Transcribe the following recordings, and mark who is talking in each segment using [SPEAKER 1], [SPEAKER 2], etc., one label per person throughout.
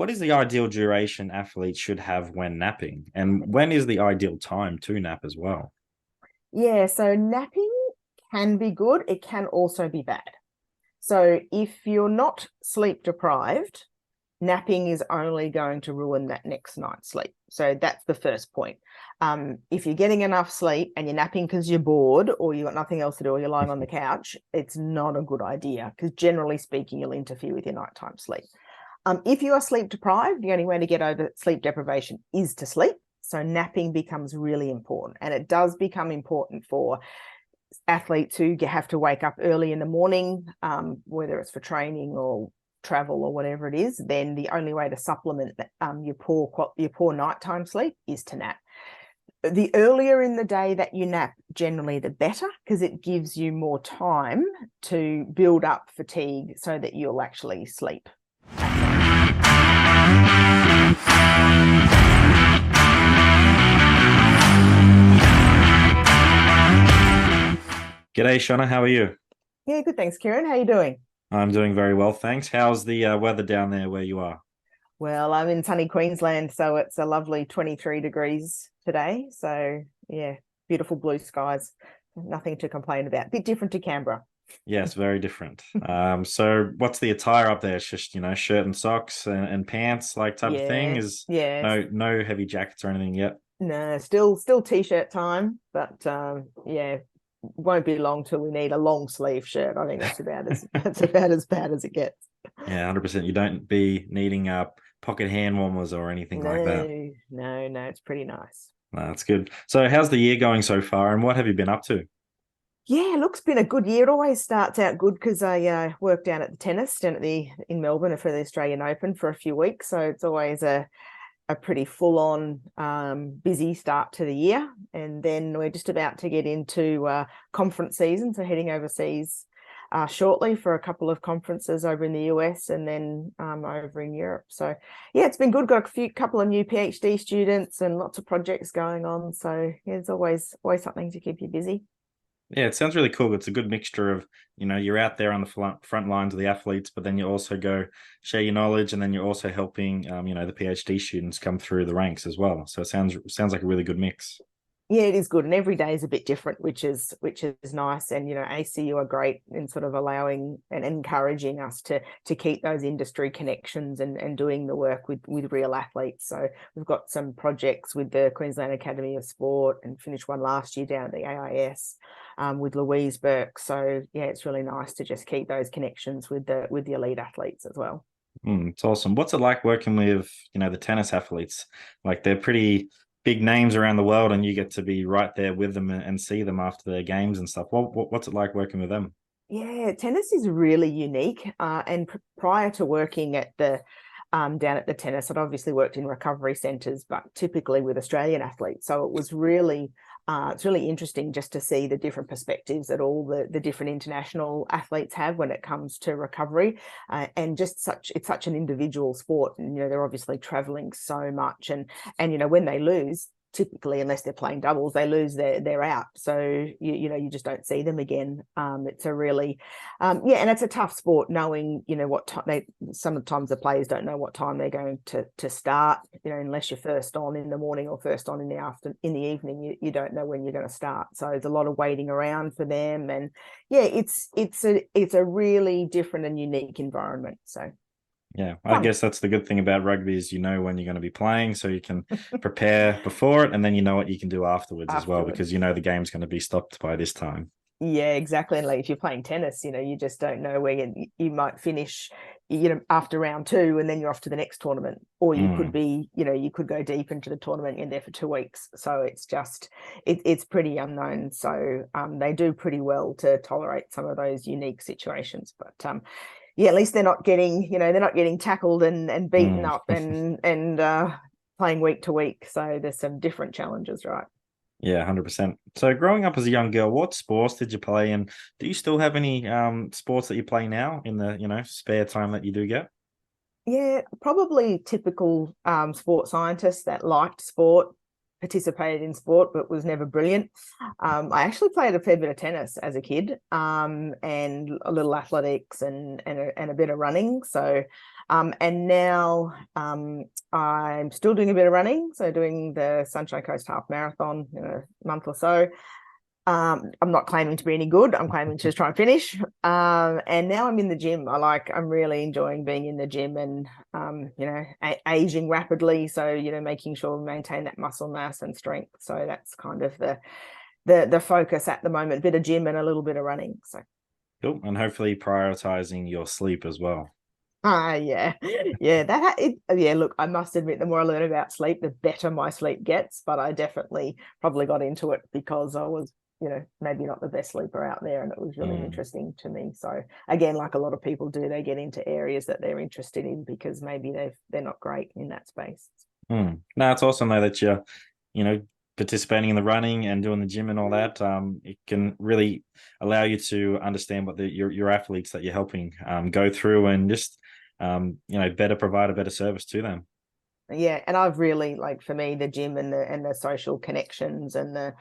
[SPEAKER 1] What is the ideal duration athletes should have when napping? And when is the ideal time to nap as well?
[SPEAKER 2] Yeah, so napping can be good. It can also be bad. So if you're not sleep deprived, napping is only going to ruin that next night's sleep. So that's the first point. If you're getting enough sleep and you're napping because you're bored or you've got nothing else to do or you're lying on the couch, it's not a good idea because generally speaking, you'll interfere with your nighttime sleep. If you are sleep deprived, the only way to get over sleep deprivation is to sleep. So napping becomes really important, and it does become important for athletes who have to wake up early in the morning, whether it's for training or travel or whatever it is. Then the only way to supplement your poor nighttime sleep is to nap. The earlier in the day that you nap, generally the better, because it gives you more time to build up fatigue so that you'll actually sleep.
[SPEAKER 1] G'day, Shona. How are you?
[SPEAKER 2] Yeah, good. Thanks, Kieran. How are you doing?
[SPEAKER 1] I'm doing very well, thanks. How's the weather down there where you are?
[SPEAKER 2] Well, I'm in sunny Queensland, so it's a lovely 23 degrees today. So, yeah, beautiful blue skies. Nothing to complain about. A bit different to Canberra.
[SPEAKER 1] Yes, very different. So what's the attire up there? It's just, shirt and socks and pants, like type of thing.
[SPEAKER 2] Yeah,
[SPEAKER 1] Is
[SPEAKER 2] yeah.
[SPEAKER 1] no heavy jackets or anything yet?
[SPEAKER 2] No, still t-shirt time, but yeah, won't be long till we need a long sleeve shirt. I think that's about as bad as it gets.
[SPEAKER 1] Yeah, 100%. You don't be needing pocket hand warmers or anything like that.
[SPEAKER 2] No, it's pretty nice.
[SPEAKER 1] No, that's good. So how's the year going so far, and what have you been up to?
[SPEAKER 2] Yeah, look's been a good year. It always starts out good because I work down at the tennis down at in Melbourne for the Australian Open for a few weeks. So it's always a pretty full on busy start to the year. And then we're just about to get into conference season. So heading overseas shortly for a couple of conferences over in the US and then over in Europe. So yeah, it's been good. Got a couple of new PhD students and lots of projects going on. So yeah, it's always something to keep you busy.
[SPEAKER 1] Yeah, it sounds really cool. It's a good mixture of, you're out there on the front lines of the athletes, but then you also go share your knowledge, and then you're also helping, the PhD students come through the ranks as well. So it sounds like a really good mix.
[SPEAKER 2] Yeah, it is good, and every day is a bit different, which is nice. And ACU are great in sort of allowing and encouraging us to keep those industry connections and doing the work with real athletes. So we've got some projects with the Queensland Academy of Sport and finished one last year down at the AIS with Louise Burke. So yeah, it's really nice to just keep those connections with the elite athletes as well.
[SPEAKER 1] It's awesome. What's it like working with, the tennis athletes? Like they're pretty big names around the world, and you get to be right there with them and see them after their games and stuff. What's it like working with them?
[SPEAKER 2] Yeah, tennis is really unique. And prior to working at the down at the tennis, I'd obviously worked in recovery centres, but typically with Australian athletes. So it was really it's really interesting just to see the different perspectives that all the different international athletes have when it comes to recovery, and it's such an individual sport, and they're obviously traveling so much, and when they lose, typically, unless they're playing doubles, they lose they're out. So you just don't see them again. It's a really yeah, and it's a tough sport knowing what time sometimes the players don't know what time they're going to start, unless you're first on in the morning or first on in the evening, you don't know when you're going to start. So there's a lot of waiting around for them, and yeah, it's a really different and unique environment. So
[SPEAKER 1] Yeah, I
[SPEAKER 2] fun.
[SPEAKER 1] guess that's the good thing about rugby is you know when you're going to be playing, so you can prepare before it, and then you know what you can do afterwards as well, because
[SPEAKER 2] Afterwards.
[SPEAKER 1] you know the game's going to be stopped by this time.
[SPEAKER 2] Yeah, exactly. And like if you're playing tennis, you just don't know where you might finish, after round two, and then you're off to the next tournament. Or you could
[SPEAKER 1] Mm.
[SPEAKER 2] be, you could go deep into the tournament and there for 2 weeks. So it's just, it's pretty unknown. So they do pretty well to tolerate some of those unique situations. But yeah, at least they're not getting tackled and beaten
[SPEAKER 1] Mm.
[SPEAKER 2] up and playing week to week. So there's some different challenges, right?
[SPEAKER 1] Yeah, 100%. So growing up as a young girl, what sports did you play, and do you still have any sports that you play now in the, spare time that you do get?
[SPEAKER 2] Yeah, probably typical sports scientist that liked sport, participated in sport, but was never brilliant. I actually played a fair bit of tennis as a kid, and a little athletics and a bit of running. So And now I'm still doing a bit of running, so doing the Sunshine Coast Half Marathon in a month or so. I'm not claiming to be any good. I'm claiming to just try and finish. And now I'm in the gym. I'm really enjoying being in the gym and, aging rapidly. So, making sure we maintain that muscle mass and strength. So that's kind of the focus at the moment, a bit of gym and a little bit of running. So.
[SPEAKER 1] Cool. And hopefully prioritizing your sleep as well.
[SPEAKER 2] Yeah. Look, I must admit, the more I learn about sleep, the better my sleep gets. But I definitely probably got into it because I was, maybe not the best sleeper out there, and it was really interesting to me. So again, like a lot of people do, they get into areas that they're interested in because maybe they're not great in that space.
[SPEAKER 1] No, it's awesome though that you're, participating in the running and doing the gym and all that. It can really allow you to understand what your athletes that you're helping go through, and just better provide a better service to them.
[SPEAKER 2] Yeah, and I've really, like, for me, the gym and the social connections and the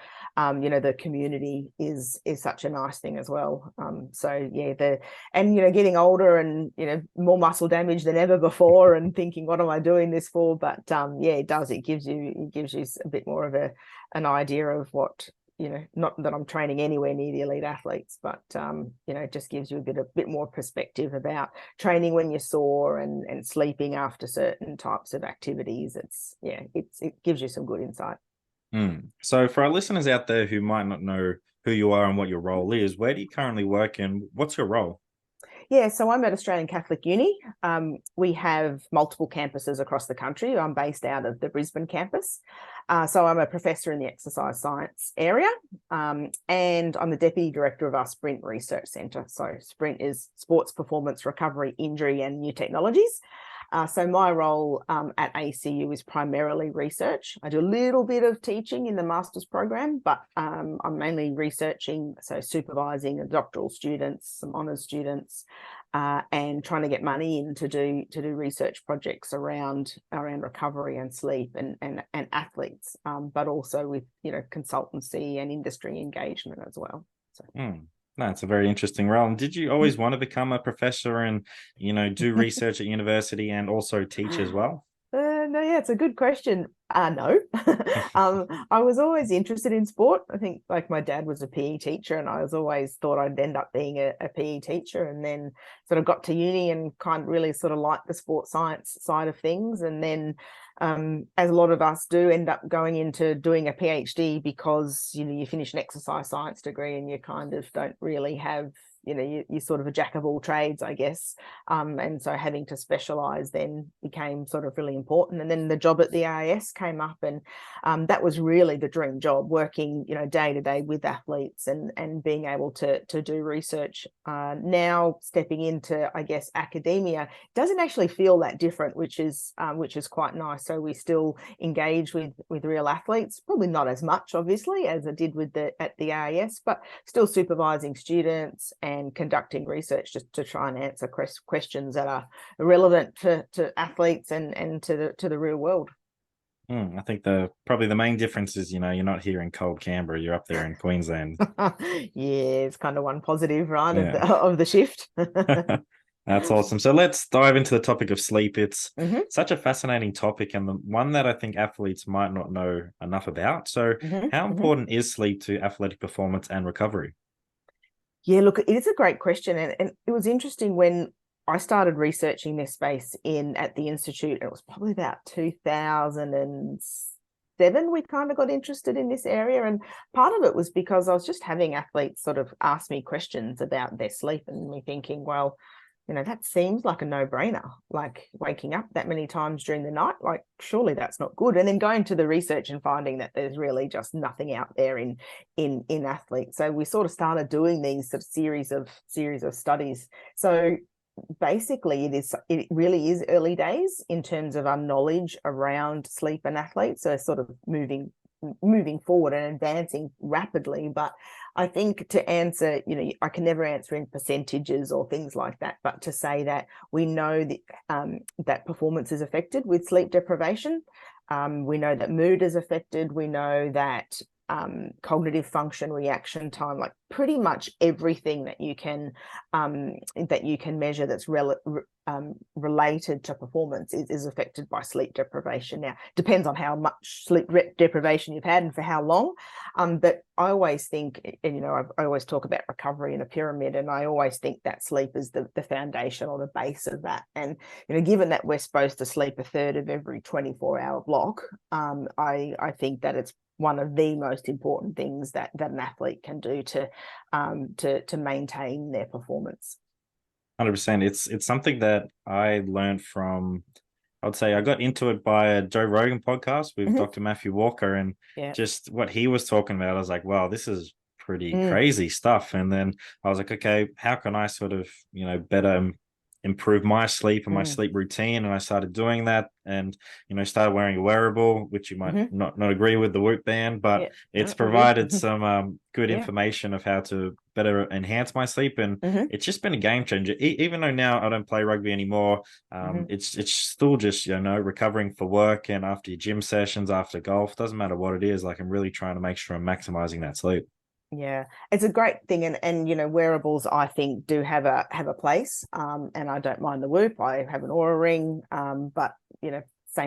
[SPEAKER 2] community is such a nice thing as well. So yeah, getting older and more muscle damage than ever before, and thinking, what am I doing this for? But it gives you a bit more of an idea of what, not that I'm training anywhere near the elite athletes, but it just gives you a bit more perspective about training when you're sore and sleeping after certain types of activities. It gives you some good insight.
[SPEAKER 1] So for our listeners out there who might not know who you are and what your role is, where do you currently work and what's your role?
[SPEAKER 2] Yeah, so I'm at Australian Catholic Uni. We have multiple campuses across the country. I'm based out of the Brisbane campus. So I'm a professor in the exercise science area, and I'm the Deputy Director of our Sprint Research Centre. So Sprint is Sports Performance Recovery, Injury and New Technologies. So my role at ACU is primarily research. I do a little bit of teaching in the master's program, but I'm mainly researching, so supervising doctoral students, some honours students, and trying to get money in to do research projects around recovery and sleep and athletes, but also with consultancy and industry engagement as well. So.
[SPEAKER 1] No, it's a very interesting role. And did you always want to become a professor and, do research at university and also teach as well?
[SPEAKER 2] No, yeah, it's a good question. No. I was always interested in sport. I think, like, my dad was a PE teacher, and I was always thought I'd end up being a PE teacher, and then sort of got to uni and kind of really sort of liked the sports science side of things. And then, as a lot of us do, end up going into doing a PhD because, you finish an exercise science degree and you kind of don't really have, you're sort of a jack of all trades, I guess. And so having to specialize then became sort of really important. And then the job at the AIS came up, and that was really the dream job, working, day to day with athletes and being able to do research. Now stepping into, I guess, academia doesn't actually feel that different, which is quite nice. So we still engage with real athletes, probably not as much, obviously, as I did at the AIS, but still supervising students and conducting research just to try and answer questions that are relevant to athletes and to the real world.
[SPEAKER 1] I think probably the main difference is, you're not here in cold Canberra, you're up there in Queensland.
[SPEAKER 2] Yeah, it's kind of one positive, right,
[SPEAKER 1] Yeah.
[SPEAKER 2] of the shift.
[SPEAKER 1] That's awesome. So let's dive into the topic of sleep. It's such a fascinating topic, and the one that I think athletes might not know enough about. So how important is sleep to athletic performance and recovery?
[SPEAKER 2] Yeah, look, it is a great question. And it was interesting when I started researching this space at the Institute. It was probably about 2007. We kind of got interested in this area. And part of it was because I was just having athletes sort of ask me questions about their sleep, and me thinking, well, that seems like a no-brainer, like waking up that many times during the night, like surely that's not good. And then going to the research and finding that there's really just nothing out there in athletes. So we sort of started doing these sort of series of studies. So basically it really is early days in terms of our knowledge around sleep and athletes. So sort of moving forward and advancing rapidly. But I think to answer, I can never answer in percentages or things like that, but to say that we know that that performance is affected with sleep deprivation. We know that mood is affected. We know that cognitive function, reaction time, like pretty much everything that you can measure that's related to performance is affected by sleep deprivation. Now, depends on how much sleep deprivation you've had and for how long. But I always think, and I always talk about recovery in a pyramid, and I always think that sleep is the foundation or the base of that. And given that we're supposed to sleep a third of every 24-hour block, I think that it's one of the most important things that an athlete can do to maintain their performance.
[SPEAKER 1] 100%. It's something that I learned from, I'd say I got into it by a Joe Rogan podcast with Dr. Matthew Walker, and just what he was talking about, I was like, wow, this is pretty crazy stuff. And then I was like, okay, how can I sort of, better improve my sleep and my sleep routine? And I started doing that, and started wearing a wearable, which you might not agree with, the Whoop band, but it's provided some good information of how to better enhance my sleep. And it's just been a game changer. Even though now I don't play rugby anymore, it's still just recovering for work and after your gym sessions, after golf, doesn't matter what it is, like I'm really trying to make sure I'm maximizing that sleep.
[SPEAKER 2] Yeah, it's a great thing, and wearables I think do have a place. And I don't mind the Whoop. I have an Aura ring, but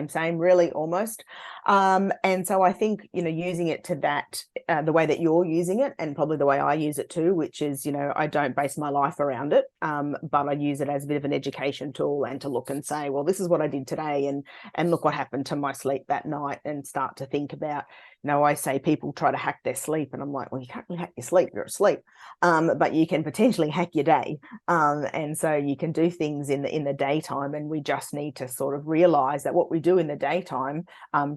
[SPEAKER 2] same really, almost. And so I think using it to that the way that you're using it, and probably the way I use it too, which is I don't base my life around it, but I use it as a bit of an education tool, and to look and say, well, this is what I did today, and look what happened to my sleep that night, and start to think about. I say people try to hack their sleep, and I'm like, well, you can't really hack your sleep, you're asleep, but you can potentially hack your day, and so you can do things in the daytime, and we just need to sort of realize that what we do in the daytime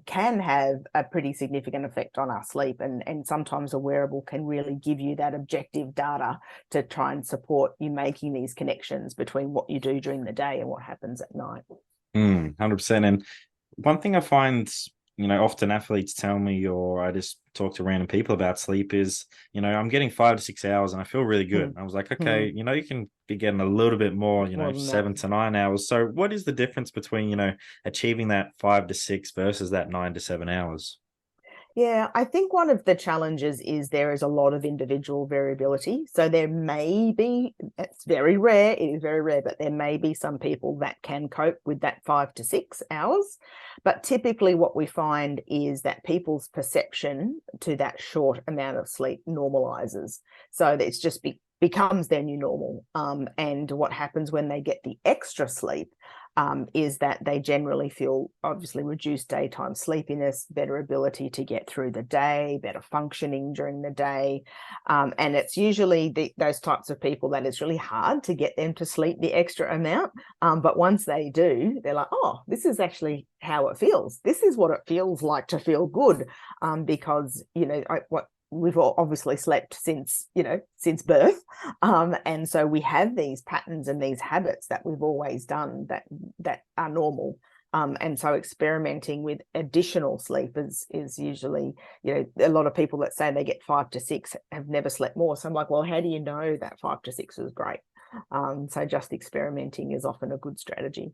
[SPEAKER 2] can have a pretty significant effect on our sleep, and sometimes a wearable can really give you that objective data to try and support you making these connections between what you do during the day and what happens at night.
[SPEAKER 1] 100%. And one thing I find, often athletes tell me, or I just talk to random people about sleep, is, I'm getting 5 to 6 hours and I feel really good. I was like, okay, you can be getting a little bit more, 7 to 9 hours. So what is the difference between, achieving that 5 to 6 versus that 9 to 7 hours?
[SPEAKER 2] Yeah, I think one of the challenges is there is a lot of individual variability. So there may be, it's very rare, it is very rare, but there may be some people that can cope with that 5 to 6 hours. But typically what we find is that people's perception to that short amount of sleep normalizes. So that it's just becomes their new normal. And what happens when they get the extra sleep is that they generally feel obviously reduced daytime sleepiness, better ability to get through the day, better functioning during the day. And it's usually those types of people that it's really hard to get them to sleep the extra amount. But once they do, they're like, oh, this is actually how it feels. This is what it feels like to feel good. Because, we've all obviously slept since birth, and so we have these patterns and these habits that we've always done that are normal, and so experimenting with additional sleep is usually, a lot of people that say they get 5 to 6 have never slept more. So I'm like, well, how do you know that 5 to 6 is great? So just experimenting is often a good strategy.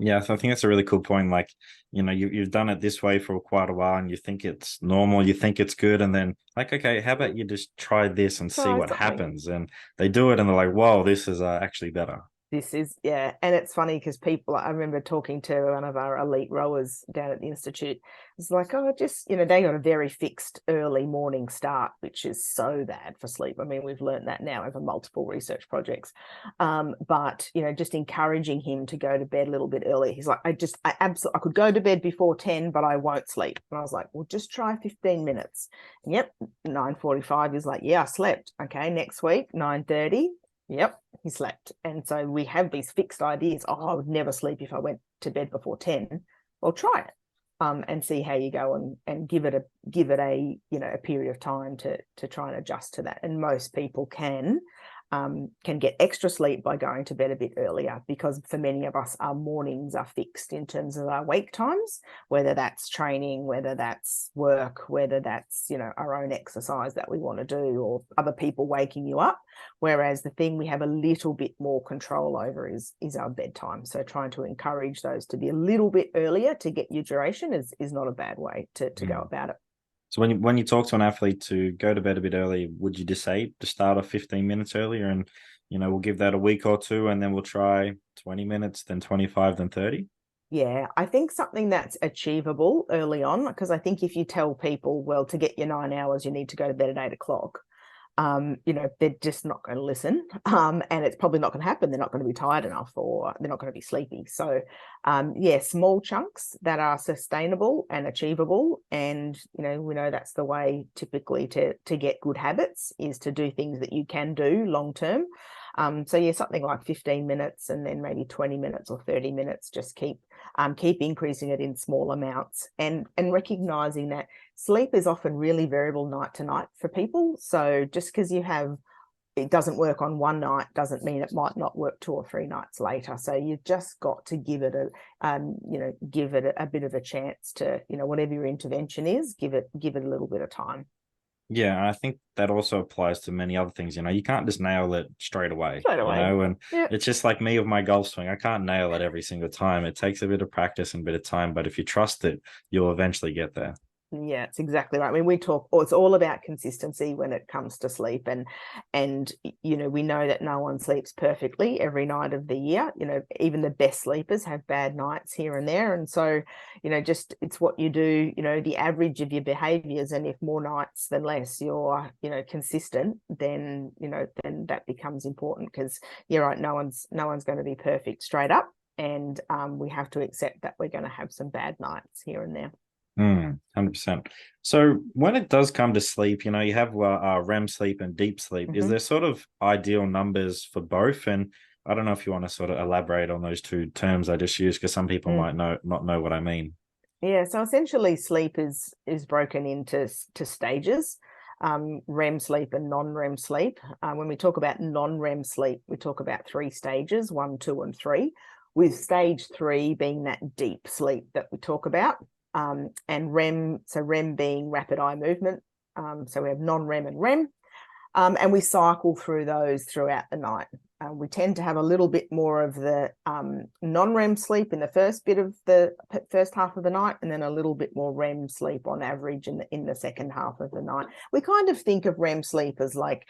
[SPEAKER 1] Yeah, so I think that's a really cool point. Like, you've done it this way for quite a while and you think it's normal, you think it's good. And then like, okay, how about you just try this and see what happens? And they do it and they're like, whoa, this is actually better.
[SPEAKER 2] This is, yeah. And it's funny because I remember talking to one of our elite rowers down at the Institute. It's like, oh, just, they got a very fixed early morning start, which is so bad for sleep. I mean, we've learned that now over multiple research projects. But, just encouraging him to go to bed a little bit early. He's like, I could go to bed before 10, but I won't sleep. And I was like, well, just try 15 minutes. And yep, 9:45 is like, yeah, I slept. Okay, next week, 9:30. Yep, he slept. And so we have these fixed ideas. Oh, I would never sleep if I went to bed before 10. Well, try it, and see how you go, and give it a a period of time to try and adjust to that. And most people can get extra sleep by going to bed a bit earlier, because for many of us, our mornings are fixed in terms of our wake times, whether that's training, whether that's work, whether that's, our own exercise that we want to do, or other people waking you up. Whereas the thing we have a little bit more control over is our bedtime. So trying to encourage those to be a little bit earlier to get your duration is not a bad way to go about it.
[SPEAKER 1] So when you talk to an athlete to go to bed a bit early, would you just say to start off 15 minutes earlier, and we'll give that a week or two, and then we'll try 20 minutes, then 25, then 30?
[SPEAKER 2] Yeah, I think something that's achievable early on, because I think if you tell people, well, to get your 9 hours, you need to go to bed at 8 o'clock, they're just not going to listen. And it's probably not going to happen. They're not going to be tired enough, or they're not going to be sleepy. So, yeah, small chunks that are sustainable and achievable. And, we know that's the way typically to get good habits, is to do things that you can do long term. So yeah, something like 15 minutes, and then maybe 20 minutes or 30 minutes, just keep increasing it in small amounts, and recognizing that sleep is often really variable night to night for people. So just because it doesn't work on one night doesn't mean it might not work 2 or 3 nights later. So you've just got to give it a bit of a chance to, whatever your intervention is, give it a little bit of time.
[SPEAKER 1] Yeah, and I think that also applies to many other things. You can't just nail it straight away,
[SPEAKER 2] Straight away.
[SPEAKER 1] and
[SPEAKER 2] Yeah.
[SPEAKER 1] it's just like me with my golf swing. I can't nail it every single time. It takes a bit of practice and a bit of time, but if you trust it, you'll eventually get there.
[SPEAKER 2] Yeah, it's exactly right. I mean, it's all about consistency when it comes to sleep, and we know that no one sleeps perfectly every night of the year. Even the best sleepers have bad nights here and there, and so just it's what you do. The average of your behaviors, and if more nights than less you're consistent, then then that becomes important, because you're right. No one's going to be perfect straight up, and we have to accept that we're going to have some bad nights here and there.
[SPEAKER 1] 100%. So when it does come to sleep, you have REM sleep and deep sleep. Is
[SPEAKER 2] Mm-hmm.
[SPEAKER 1] there sort of ideal numbers for both? And I don't know if you want to sort of elaborate on those two terms I just used, because some people might not know what I mean.
[SPEAKER 2] Yeah, so essentially sleep is broken into stages, REM sleep and non-REM sleep. When we talk about non-REM sleep, we talk about 3 stages, 1, 2, and 3, with stage 3 being that deep sleep that we talk about. And REM being rapid eye movement. So we have non-REM and REM. And we cycle through those throughout the night. We tend to have a little bit more of the non-REM sleep in the first first half of the night, and then a little bit more REM sleep on average in the second half of the night. We kind of think of REM sleep as like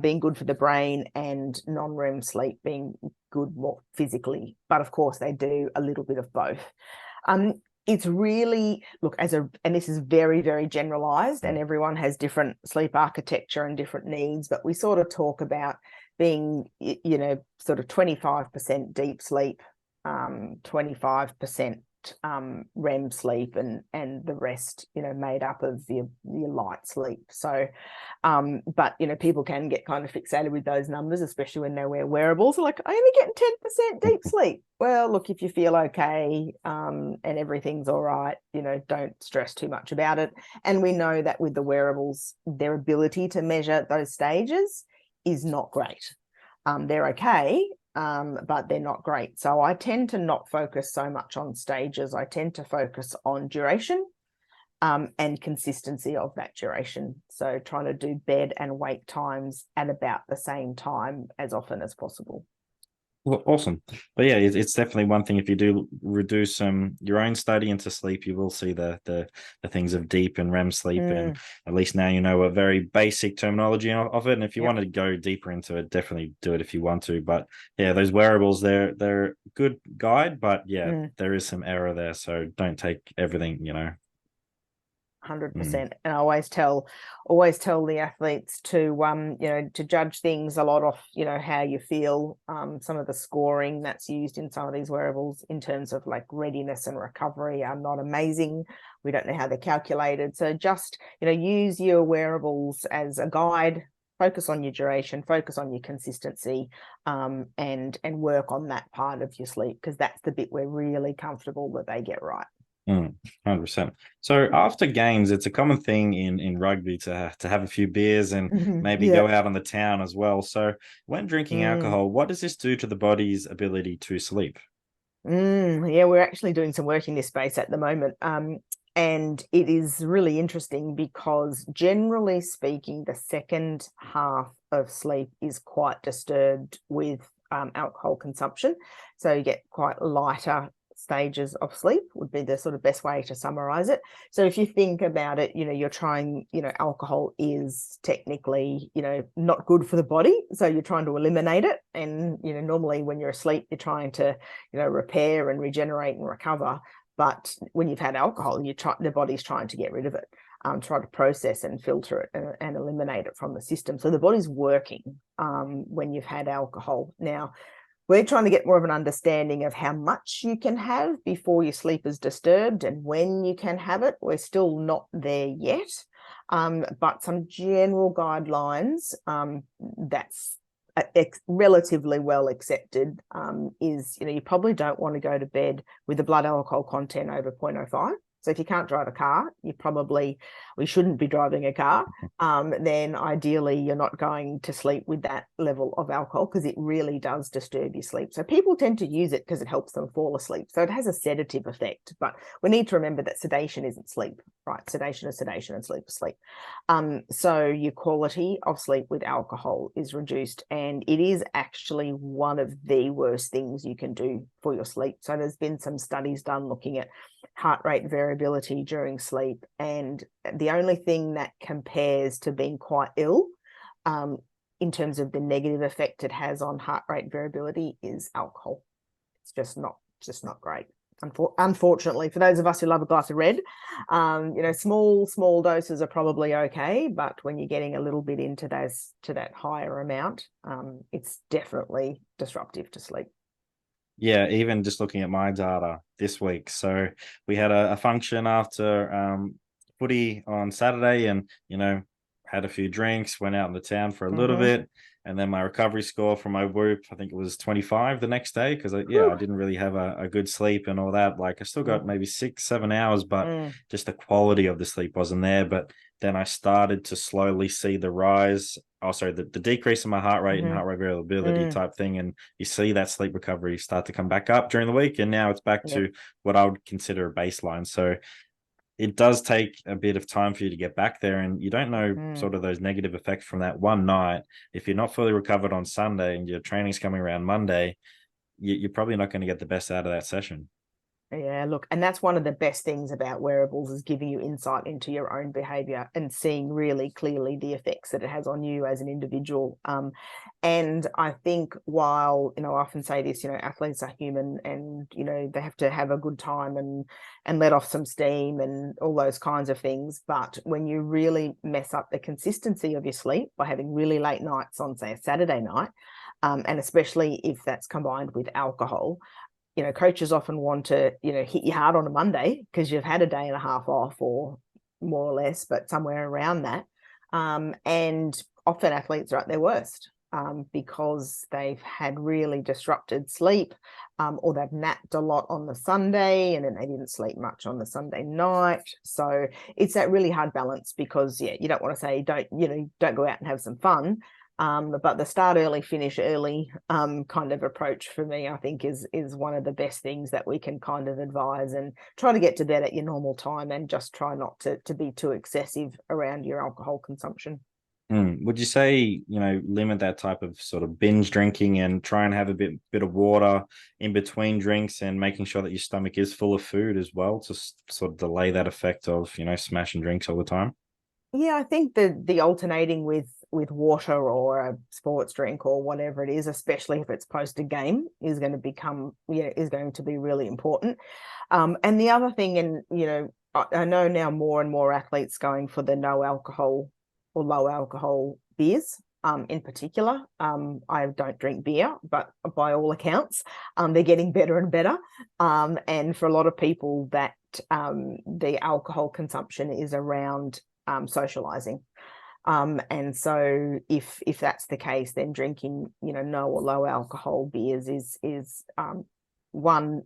[SPEAKER 2] being good for the brain, and non-REM sleep being good more physically. But of course, they do a little bit of both. It's really, and this is very, very generalized, and everyone has different sleep architecture and different needs, but we sort of talk about being, sort of 25% deep sleep, 25% REM sleep, and the rest, made up of your light sleep. So, but people can get kind of fixated with those numbers, especially when they wear wearables. Like, I only get 10% deep sleep. Well, look, if you feel okay, and everything's all right, don't stress too much about it. And we know that with the wearables, their ability to measure those stages is not great. They're okay, but they're not great. So I tend to not focus so much on stages. I tend to focus on duration, and consistency of that duration. So trying to do bed and wake times at about the same time as often as possible.
[SPEAKER 1] Well, awesome. But yeah, it's definitely one thing. If you do reduce your own study into sleep, you will see the things of deep and REM sleep, and at least now you know a very basic terminology of it. And if you want to go deeper into it, definitely do it if you want to. But yeah, those wearables, they're a good guide, but yeah, there is some error there. So don't take everything,
[SPEAKER 2] 100%. And I always tell the athletes to to judge things a lot off how you feel. Some of the scoring that's used in some of these wearables in terms of like readiness and recovery are not amazing. We don't know how they're calculated, so just use your wearables as a guide. Focus on your duration, focus on your consistency, and work on that part of your sleep, because that's the bit we're really comfortable that they get right.
[SPEAKER 1] 100%. So after games, it's a common thing in rugby to have a few beers and maybe
[SPEAKER 2] Yeah.
[SPEAKER 1] go out on the town as well. So when drinking alcohol, what does this do to the body's ability to sleep?
[SPEAKER 2] Yeah, we're actually doing some work in this space at the moment. And it is really interesting, because generally speaking, the second half of sleep is quite disturbed with alcohol consumption. So you get quite lighter stages of sleep would be the sort of best way to summarize it. So if you think about it, you're trying, alcohol is technically, not good for the body. So you're trying to eliminate it. And, normally when you're asleep, you're trying to, repair and regenerate and recover. But when you've had alcohol, the body's trying to get rid of it, try to process and filter it and eliminate it from the system. So the body's working when you've had alcohol. Now, we're trying to get more of an understanding of how much you can have before your sleep is disturbed and when you can have it. We're still not there yet, but some general guidelines that's relatively well accepted is, you probably don't want to go to bed with a blood alcohol content over 0.05. So if you can't drive a car, we shouldn't be driving a car. Then ideally you're not going to sleep with that level of alcohol because it really does disturb your sleep. So people tend to use it because it helps them fall asleep. So it has a sedative effect, but we need to remember that sedation isn't sleep, right? Sedation is sedation and sleep is sleep. So your quality of sleep with alcohol is reduced, and it is actually one of the worst things you can do for your sleep. So there's been some studies done looking at heart rate variability during sleep, and the only thing that compares to being quite ill in terms of the negative effect it has on heart rate variability is alcohol. It's just not great. Unfortunately, for those of us who love a glass of red, small doses are probably okay, but when you're getting a little bit into that higher amount, it's definitely disruptive to sleep.
[SPEAKER 1] Yeah, even just looking at my data this week. So we had a function after footy on Saturday, and had a few drinks, went out in the town for a little bit, and then my recovery score from my whoop, I think it was 25 the next day, because I didn't really have a good sleep and all that. Like I still got maybe 6-7 hours, but just the quality of the sleep wasn't there. But then I started to slowly see the rise. Oh, sorry, the decrease in my heart rate and heart rate variability type thing. And you see that sleep recovery start to come back up during the week. And now it's back to what I would consider a baseline. So it does take a bit of time for you to get back there. And you don't know sort of those negative effects from that one night. If you're not fully recovered on Sunday and your training's coming around Monday, you're probably not going to get the best out of that session.
[SPEAKER 2] Yeah, look, and that's one of the best things about wearables, is giving you insight into your own behavior and seeing really clearly the effects that it has on you as an individual. And I think while, I often say this, athletes are human, and, they have to have a good time and let off some steam and all those kinds of things. But when you really mess up the consistency of your sleep by having really late nights on, say, a Saturday night, and especially if that's combined with alcohol, coaches often want to, hit you hard on a Monday because you've had a day and a half off, or more or less, but somewhere around that. And often athletes are at their worst because they've had really disrupted sleep, or they've napped a lot on the Sunday and then they didn't sleep much on the Sunday night. So it's that really hard balance, because you don't want to say don't go out and have some fun. But the start early, finish early kind of approach for me, I think is one of the best things that we can kind of advise, and try to get to bed at your normal time and just try not to be too excessive around your alcohol consumption.
[SPEAKER 1] Would you say, limit that type of sort of binge drinking and try and have a bit of water in between drinks, and making sure that your stomach is full of food as well, to sort of delay that effect of, smashing drinks all the time?
[SPEAKER 2] Yeah, I think the alternating with water or a sports drink or whatever it is, especially if it's post a game, is going to be really important. And the other thing, and I know now more and more athletes going for the no alcohol or low alcohol beers. In particular, I don't drink beer, but by all accounts, they're getting better and better. And for a lot of people, that the alcohol consumption is around socializing. And so if that's the case, then drinking, no or low alcohol beers is one,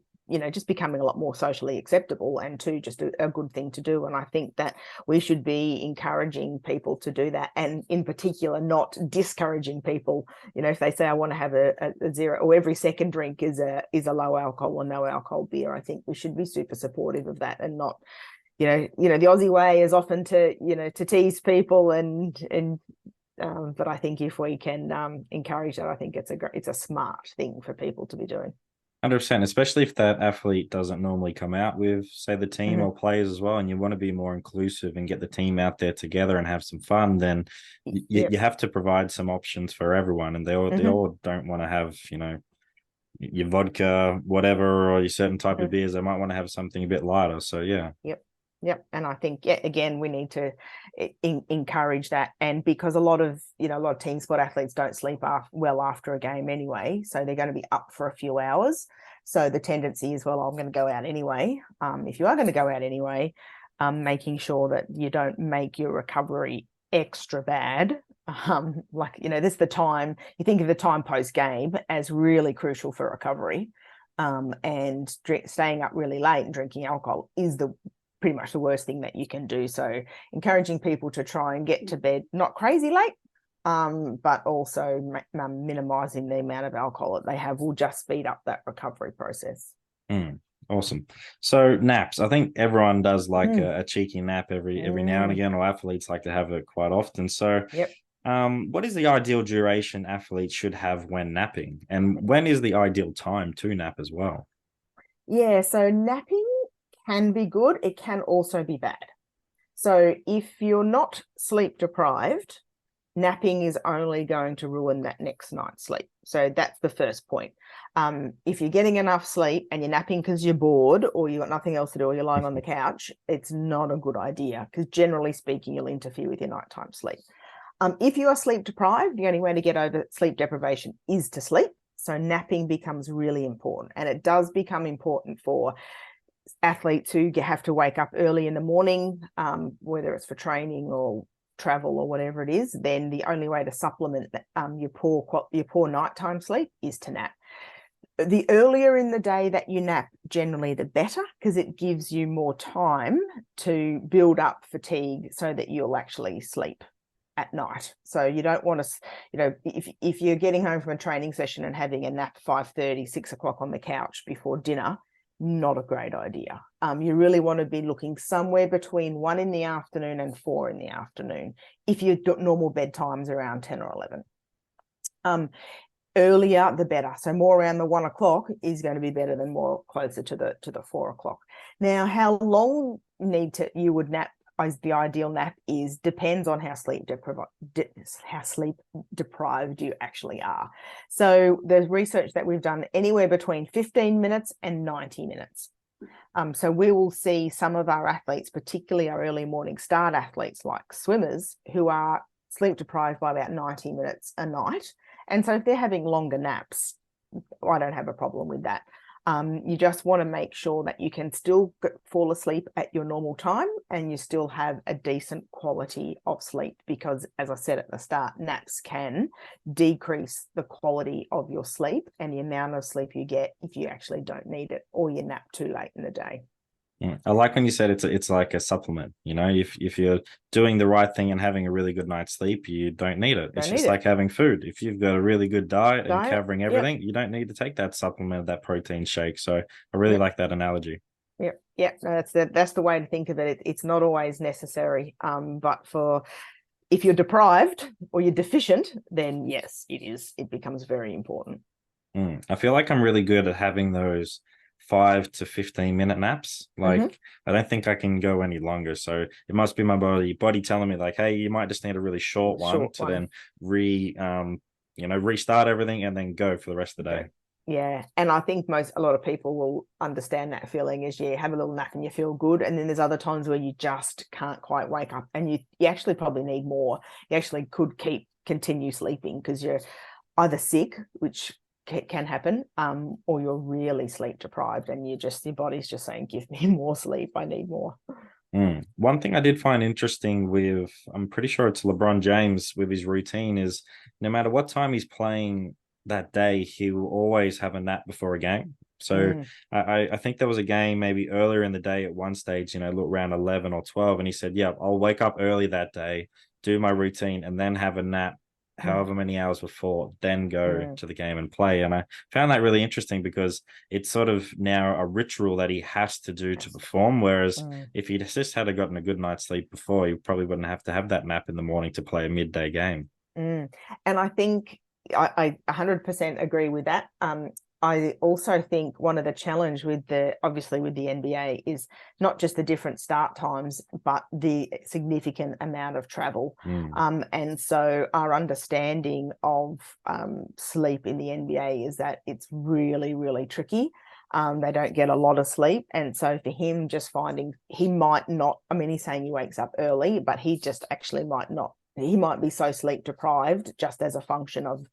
[SPEAKER 2] just becoming a lot more socially acceptable, and two, just a good thing to do. And I think that we should be encouraging people to do that, and in particular not discouraging people. If they say I want to have a zero, or every second drink is a low alcohol or no alcohol beer, I think we should be super supportive of that, and not the Aussie way is often to tease people, but I think if we can encourage that, I think it's a smart thing for people to be doing.
[SPEAKER 1] 100%, especially if that athlete doesn't normally come out with, say, the team
[SPEAKER 2] Mhm.
[SPEAKER 1] or players as well, and you want to be more inclusive and get the team out there together and have some fun, then you
[SPEAKER 2] Yep.
[SPEAKER 1] have to provide some options for everyone, and they
[SPEAKER 2] Mhm.
[SPEAKER 1] all don't want to have, your vodka, whatever, or your certain type of
[SPEAKER 2] Mhm.
[SPEAKER 1] beers. They might want to have something a bit lighter. So yeah.
[SPEAKER 2] Yep. Yep. And I think, yeah, again, we need to encourage that. And because a lot of team sport athletes don't sleep well after a game anyway, so they're going to be up for a few hours. So the tendency is, well, I'm going to go out anyway. If you are going to go out anyway, making sure that you don't make your recovery extra bad. This is the time you think of the time post game as really crucial for recovery. And staying up really late and drinking alcohol is the pretty much the worst thing that you can do. So encouraging people to try and get to bed not crazy late, but also minimizing the amount of alcohol that they have will just speed up that recovery process.
[SPEAKER 1] Awesome. So naps, I think everyone does like
[SPEAKER 2] Mm.
[SPEAKER 1] a cheeky nap every now and
[SPEAKER 2] Mm.
[SPEAKER 1] again, or athletes like to have it quite often. So
[SPEAKER 2] Yep.
[SPEAKER 1] what is the ideal duration athletes should have when napping? And when is the ideal time to nap as well?
[SPEAKER 2] Yeah, so napping can be good. It can also be bad. So if you're not sleep deprived, napping is only going to ruin that next night's sleep. So that's the first point. If you're getting enough sleep and you're napping because you're bored or you've got nothing else to do or you're lying on the couch, it's not a good idea because generally speaking, you'll interfere with your nighttime sleep. If you are sleep deprived, the only way to get over sleep deprivation is to sleep. So napping becomes really important, and it does become important for athletes who have to wake up early in the morning, whether it's for training or travel or whatever it is. Then the only way to supplement your poor nighttime sleep is to nap. The earlier in the day that you nap, generally the better, because it gives you more time to build up fatigue so that you'll actually sleep at night. So you don't want to, if you're getting home from a training session and having a nap 5:30, 6 o'clock on the couch before dinner, not a great idea. You really want to be looking somewhere between 1 in the afternoon and 4 in the afternoon if your normal bedtime's around 10 or 11. Earlier the better, so more around the 1 o'clock is going to be better than more closer to the 4 o'clock. Now, how long you would nap as the ideal nap is depends on how sleep deprived you actually are. So there's research that we've done anywhere between 15 minutes and 90 minutes. So we will see some of our athletes, particularly our early morning start athletes like swimmers, who are sleep deprived by about 90 minutes a night. And so if they're having longer naps, I don't have a problem with that. You just want to make sure that you can still fall asleep at your normal time and you still have a decent quality of sleep because, as I said at the start, naps can decrease the quality of your sleep and the amount of sleep you get if you actually don't need it or you nap too late in the day.
[SPEAKER 1] Yeah. I like when you said it's like a supplement. If you're doing the right thing and having a really good night's sleep, you don't need it. It's
[SPEAKER 2] Don't need
[SPEAKER 1] just
[SPEAKER 2] it.
[SPEAKER 1] like having food. If you've got a really good diet and
[SPEAKER 2] Diet.
[SPEAKER 1] covering
[SPEAKER 2] Yep.
[SPEAKER 1] everything, you don't need to take that supplement, that protein shake. So I really
[SPEAKER 2] Yep.
[SPEAKER 1] like that analogy.
[SPEAKER 2] Yep. Yep. That's the way to think of it. It's not always necessary. But if you're deprived or you're deficient, then yes, it is. It becomes very important.
[SPEAKER 1] I feel like I'm really good at having those 5 to 15 minute naps.
[SPEAKER 2] Mm-hmm.
[SPEAKER 1] Like I don't think I can go any longer. So it must be my body telling me like, hey, you might just need a really short one
[SPEAKER 2] Short
[SPEAKER 1] to
[SPEAKER 2] one.
[SPEAKER 1] then restart everything and then go for the rest of the
[SPEAKER 2] Okay.
[SPEAKER 1] day.
[SPEAKER 2] Yeah. And I think a lot of people will understand that feeling is you have a little nap and you feel good. And then there's other times where you just can't quite wake up and you actually probably need more. You actually could continue sleeping because you're either sick, which can happen, or you're really sleep deprived and your body's just saying, give me more sleep. I need more.
[SPEAKER 1] One thing I did find interesting with, I'm pretty sure it's LeBron James with his routine is no matter what time he's playing that day, he will always have a nap before a game. So
[SPEAKER 2] Mm.
[SPEAKER 1] I think there was a game maybe earlier in the day at one stage, look around 11 or 12, and he said, yeah, I'll wake up early that day, do my routine, and then have a nap
[SPEAKER 2] Mm.
[SPEAKER 1] however many hours before, then go
[SPEAKER 2] Mm.
[SPEAKER 1] to the game and play. And I found that really interesting because it's sort of now a ritual that he has to do to perform. Whereas
[SPEAKER 2] Mm.
[SPEAKER 1] if he just had gotten a good night's sleep before, he probably wouldn't have to have that nap in the morning to play a midday game.
[SPEAKER 2] Mm. And I think I 100% agree with that. I also think one of the challenge with obviously with the NBA is not just the different start times, but the significant amount of travel. And so our understanding of sleep in the NBA is that it's really, really tricky. They don't get a lot of sleep. And so for him, just finding he might not, I mean, he's saying he wakes up early, but he just actually might not. He might be so sleep deprived just as a function of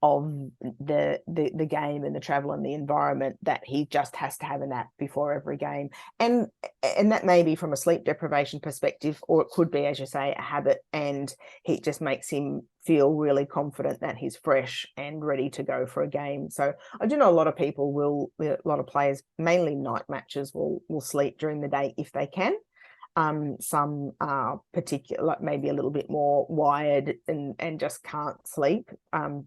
[SPEAKER 2] the game and the travel and the environment that he just has to have a nap before every game. And that may be from a sleep deprivation perspective, or it could be, as you say, a habit, and it just makes him feel really confident that he's fresh and ready to go for a game. So I do know a lot of people a lot of players, mainly night matches, will sleep during the day if they can. Some are particular, like maybe a little bit more wired and just can't sleep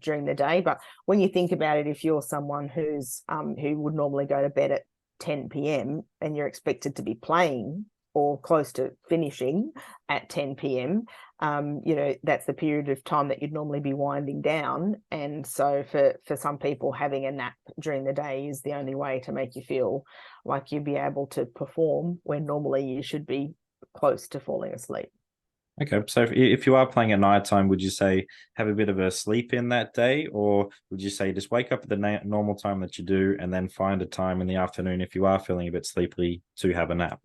[SPEAKER 2] during the day. But when you think about it, if you're someone who would normally go to bed at 10 p.m. and you're expected to be playing or close to finishing at 10 p.m., that's the period of time that you'd normally be winding down. And so for some people, having a nap during the day is the only way to make you feel like you'd be able to perform when normally you should be close to falling asleep.
[SPEAKER 1] Okay, so if you are playing at night time, would you say have a bit of a sleep in that day, or would you say just wake up at the normal time that you do and then find a time in the afternoon if you are feeling a bit sleepy to have a nap?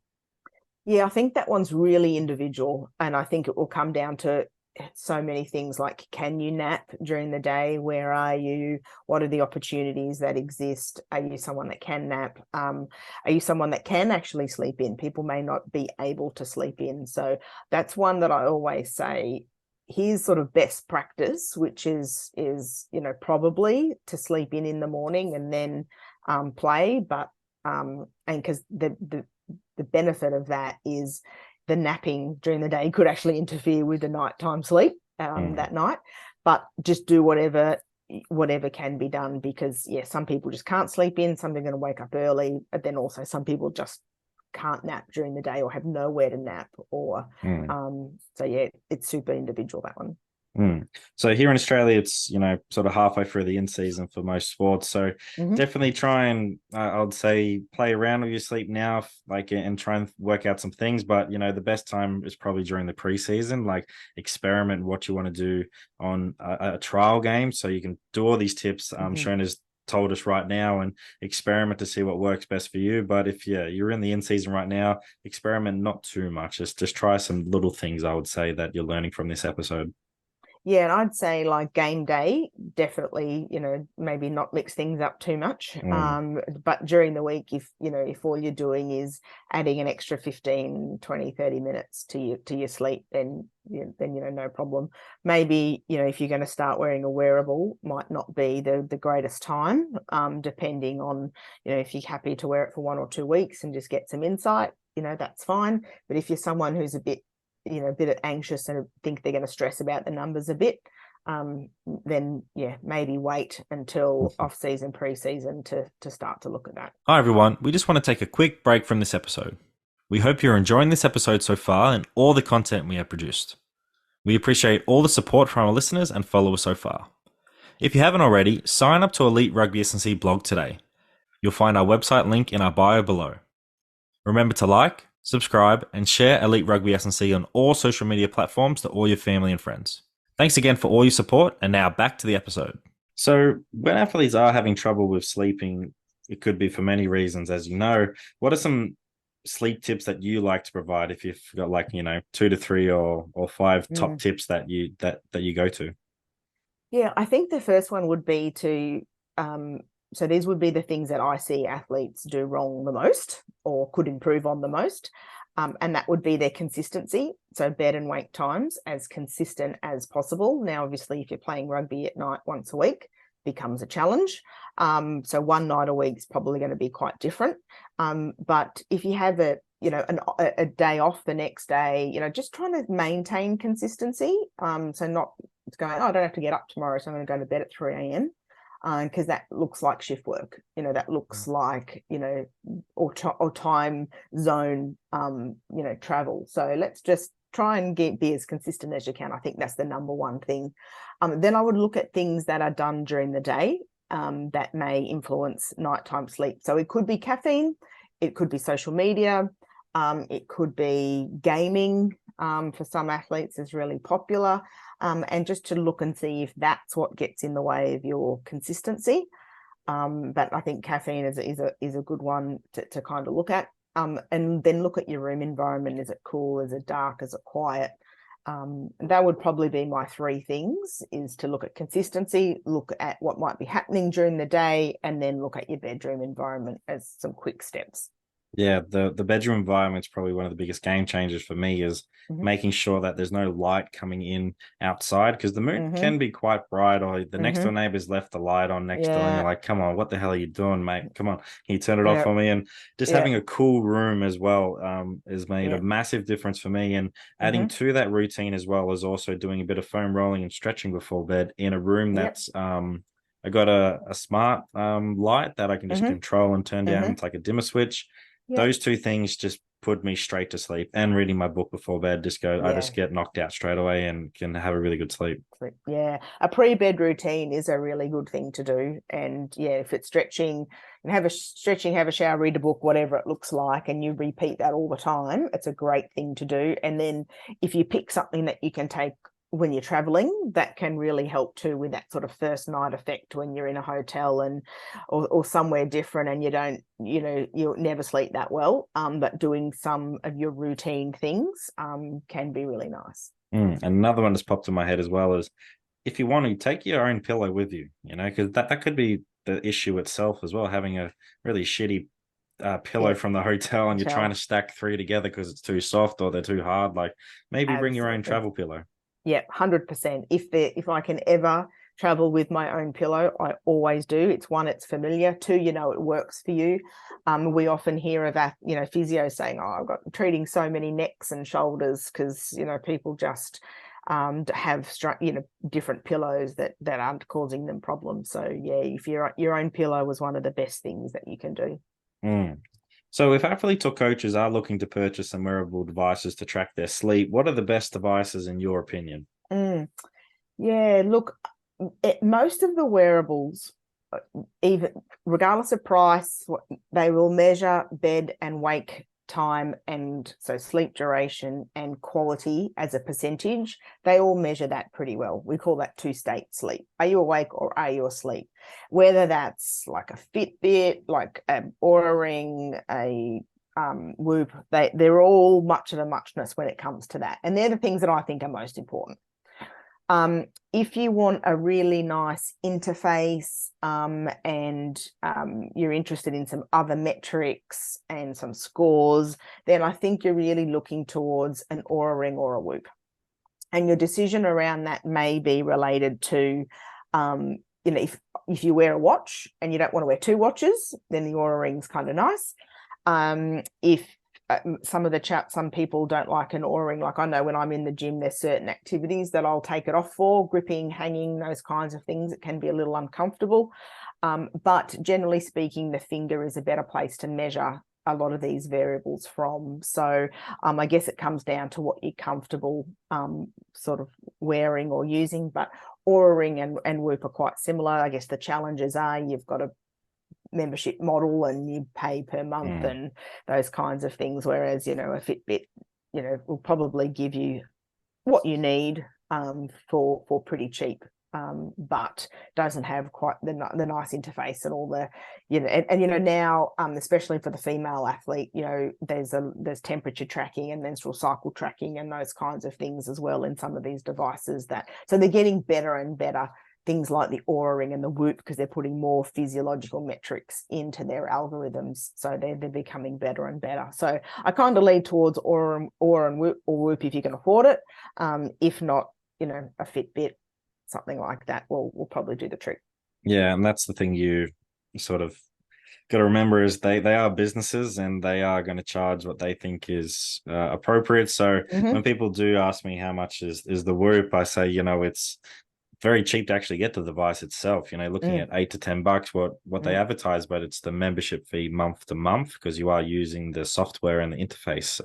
[SPEAKER 2] Yeah, I think that one's really individual, and I think it will come down to so many things like, can you nap during the day? Where are you? What are the opportunities that exist? Are you someone that can nap? Are you someone that can actually sleep in? People may not be able to sleep in. So that's one that I always say, here's sort of best practice, which is probably to sleep in the morning and then play. But and because the benefit of that is the napping during the day could actually interfere with the nighttime sleep that night. But just do whatever can be done, because some people just can't sleep in, some are going to wake up early, but then also some people just can't nap during the day or have nowhere to nap, or it's super individual, that one.
[SPEAKER 1] So here in Australia, it's sort of halfway through the in season for most sports. So definitely try and I would say play around with your sleep now, and try and work out some things. But the best time is probably during the preseason. Like experiment what you want to do on a trial game, so you can do all these tips Shona's told us right now and experiment to see what works best for you. But if you're in the in season right now, experiment not too much. Just try some little things, I would say, that you're learning from this episode.
[SPEAKER 2] Yeah, and I'd say like game day, definitely, maybe not mix things up too much. But during the week, if all you're doing is adding an extra 15, 20, 30 minutes to your sleep, then no problem. Maybe, if you're going to start wearing a wearable, might not be the greatest time, depending on, if you're happy to wear it for 1 or 2 weeks and just get some insight, that's fine. But if you're someone who's a bit anxious and think they're going to stress about the numbers a bit, then maybe wait until off season, pre-season to start to look at that.
[SPEAKER 1] Hi everyone, we just want to take a quick break from this episode. We hope you're enjoying this episode so far and all the content we have produced. We appreciate all the support from our listeners and followers so far. If you haven't already, sign up to Elite Rugby S&C blog today. You'll find our website link in our bio below. Remember to like, subscribe, and share Elite Rugby S&C on all social media platforms to all your family and friends. Thanks again for all your support, and now back to the episode. So when athletes are having trouble with sleeping, it could be for many reasons, as you know. What are some sleep tips that you like to provide if you've got 2 to 3 or 5 top tips that you go to?
[SPEAKER 2] Yeah, I think the first one would be to so these would be the things that I see athletes do wrong the most or could improve on the most. And that would be their consistency. So bed and wake times as consistent as possible. Now, obviously, if you're playing rugby at night once a week, becomes a challenge. So one night a week is probably going to be quite different. But if you have a day off the next day, just trying to maintain consistency. So not going, I don't have to get up tomorrow, so I'm going to go to bed at 3 a.m. Because that looks like shift work, that looks like, or time zone, travel. So let's just try and be as consistent as you can. I think that's the number one thing. Then I would look at things that are done during the day. that may influence nighttime sleep. So it could be caffeine, it could be social media, it could be gaming. For some athletes is really popular, and just to look and see if that's what gets in the way of your consistency. But I think caffeine is a good one to kind of look at. And then look at your room environment. Is it cool? Is it dark? Is it quiet? That would probably be my three things: is to look at consistency, look at what might be happening during the day, and then look at your bedroom environment as some quick steps.
[SPEAKER 1] Yeah, the bedroom environment's probably one of the biggest game changers for me is making sure that there's no light coming in outside, because the moon can be quite bright, or the next door neighbor's left the light on next door and you're like, come on, what the hell are you doing, mate? Come on, can you turn it off for me? And just having a cool room as well has made a massive difference for me. And adding to that routine as well is also doing a bit of foam rolling and stretching before bed in a room that's I got a smart light that I can just control and turn down. It's like a dimmer switch. Those two things just put me straight to sleep, and reading my book before bed I just get knocked out straight away and can have a really good sleep.
[SPEAKER 2] Yeah, a pre-bed routine is a really good thing to do. And if it's stretching, and have a shower, read a book, whatever it looks like, and you repeat that all the time, it's a great thing to do. And then if you pick something that you can take when you're traveling, that can really help too, with that sort of first night effect when you're in a hotel or somewhere different, and you'll never sleep that well, but doing some of your routine things can be really nice.
[SPEAKER 1] And another one that's popped in my head as well is, if you want to, take your own pillow with you, because that could be the issue itself as well, having a really shitty pillow from the hotel and you're trying to stack three together because it's too soft or they're too hard. Like, maybe bring your own travel pillow.
[SPEAKER 2] Yeah, 100%. If I can ever travel with my own pillow, I always do. It's one, it's familiar. Two, it works for you. We often hear of physios saying, "Oh, I've got treating so many necks and shoulders because people just have different pillows that aren't causing them problems." So if your own pillow was one of the best things that you can do.
[SPEAKER 1] So if athletes or coaches are looking to purchase some wearable devices to track their sleep, what are the best devices in your opinion?
[SPEAKER 2] Yeah, look, most of the wearables, even regardless of price, they will measure bed and wake time, and so sleep duration and quality as a percentage. They all measure that pretty well. We call that two-state sleep. Are you awake or are you asleep? Whether that's like a Fitbit, like an Oura Ring, a Whoop, they're all much of a muchness when it comes to that. And they're the things that I think are most important. If you want a really nice interface and you're interested in some other metrics and some scores, then I think you're really looking towards an Oura Ring or a Whoop. And your decision around that may be related to, if you wear a watch and you don't want to wear two watches, then the Oura Ring's kind of nice. If some people don't like an Oura Ring. Like, I know when I'm in the gym, there's certain activities that I'll take it off for, gripping, hanging, those kinds of things. It can be a little uncomfortable. But generally speaking, the finger is a better place to measure a lot of these variables from. So I guess it comes down to what you're comfortable sort of wearing or using. But Oura Ring and Whoop are quite similar. I guess the challenges are you've got a membership model and you pay per month and those kinds of things, whereas a Fitbit will probably give you what you need for pretty cheap, but doesn't have quite the nice interface and all the now especially for the female athlete, there's temperature tracking and menstrual cycle tracking and those kinds of things as well in some of these devices, so they're getting better and better, things like the Oura Ring and the Whoop, because they're putting more physiological metrics into their algorithms. So they're becoming better and better. So I kind of lean towards Oura and Whoop if you can afford it. If not, a Fitbit, something like that will probably do the trick.
[SPEAKER 1] Yeah, and that's the thing you sort of got to remember is they are businesses and they are going to charge what they think is appropriate. So when people do ask me how much is the Whoop, I say, it's very cheap to actually get the device itself, looking at $8 to $10 what they advertise, but it's the membership fee month to month because you are using the software and the interface.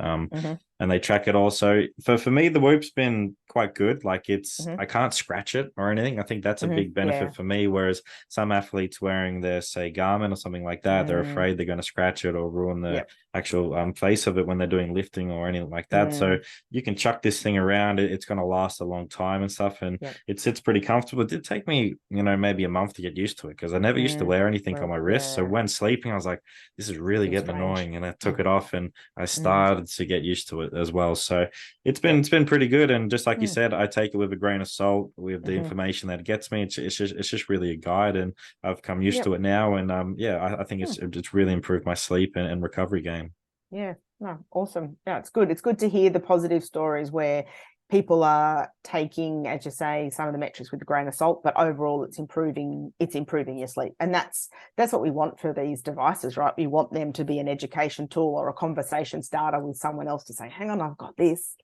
[SPEAKER 1] and they track it also. For me, the Whoop's been quite good. Like
[SPEAKER 2] Mm-hmm.
[SPEAKER 1] I can't scratch it or anything. I think that's a
[SPEAKER 2] Mm-hmm.
[SPEAKER 1] big
[SPEAKER 2] Yeah.
[SPEAKER 1] benefit for me. Whereas some athletes wearing their, say, Garmin or something like that, they're
[SPEAKER 2] Mm.
[SPEAKER 1] afraid they're going to scratch it or ruin the
[SPEAKER 2] Yep.
[SPEAKER 1] actual place of it when they're doing lifting or anything like that. So
[SPEAKER 2] Mm.
[SPEAKER 1] you can chuck this thing around. It's going to last a long time and stuff, and
[SPEAKER 2] Yep.
[SPEAKER 1] it sits pretty comfortable. It did take me, maybe a month to get used to it because I never used to
[SPEAKER 2] Mm.
[SPEAKER 1] wear anything on my
[SPEAKER 2] Well,
[SPEAKER 1] wrist. So
[SPEAKER 2] yeah.
[SPEAKER 1] when sleeping, I was like, this is really
[SPEAKER 2] Feels
[SPEAKER 1] getting
[SPEAKER 2] strange.
[SPEAKER 1] annoying, and I took
[SPEAKER 2] Mm.
[SPEAKER 1] it off and I
[SPEAKER 2] Mm.
[SPEAKER 1] started to get used to it as well. So
[SPEAKER 2] Yep.
[SPEAKER 1] it's been pretty good. And just like you
[SPEAKER 2] Mm.
[SPEAKER 1] said, I take it with a grain of salt with the
[SPEAKER 2] Mm-hmm.
[SPEAKER 1] information that it gets me. It's just really a guide, and I've come used
[SPEAKER 2] Yep.
[SPEAKER 1] to it now. And yeah, I think
[SPEAKER 2] Mm.
[SPEAKER 1] it's really improved my sleep and recovery game.
[SPEAKER 2] Yeah. No, awesome. Yeah, it's good. It's good to hear the positive stories where people are taking, as you say, some of the metrics with a grain of salt, but overall it's improving your sleep. And that's what we want for these devices, right? We want them to be an education tool or a conversation starter with someone else to say, hang on, I've got this,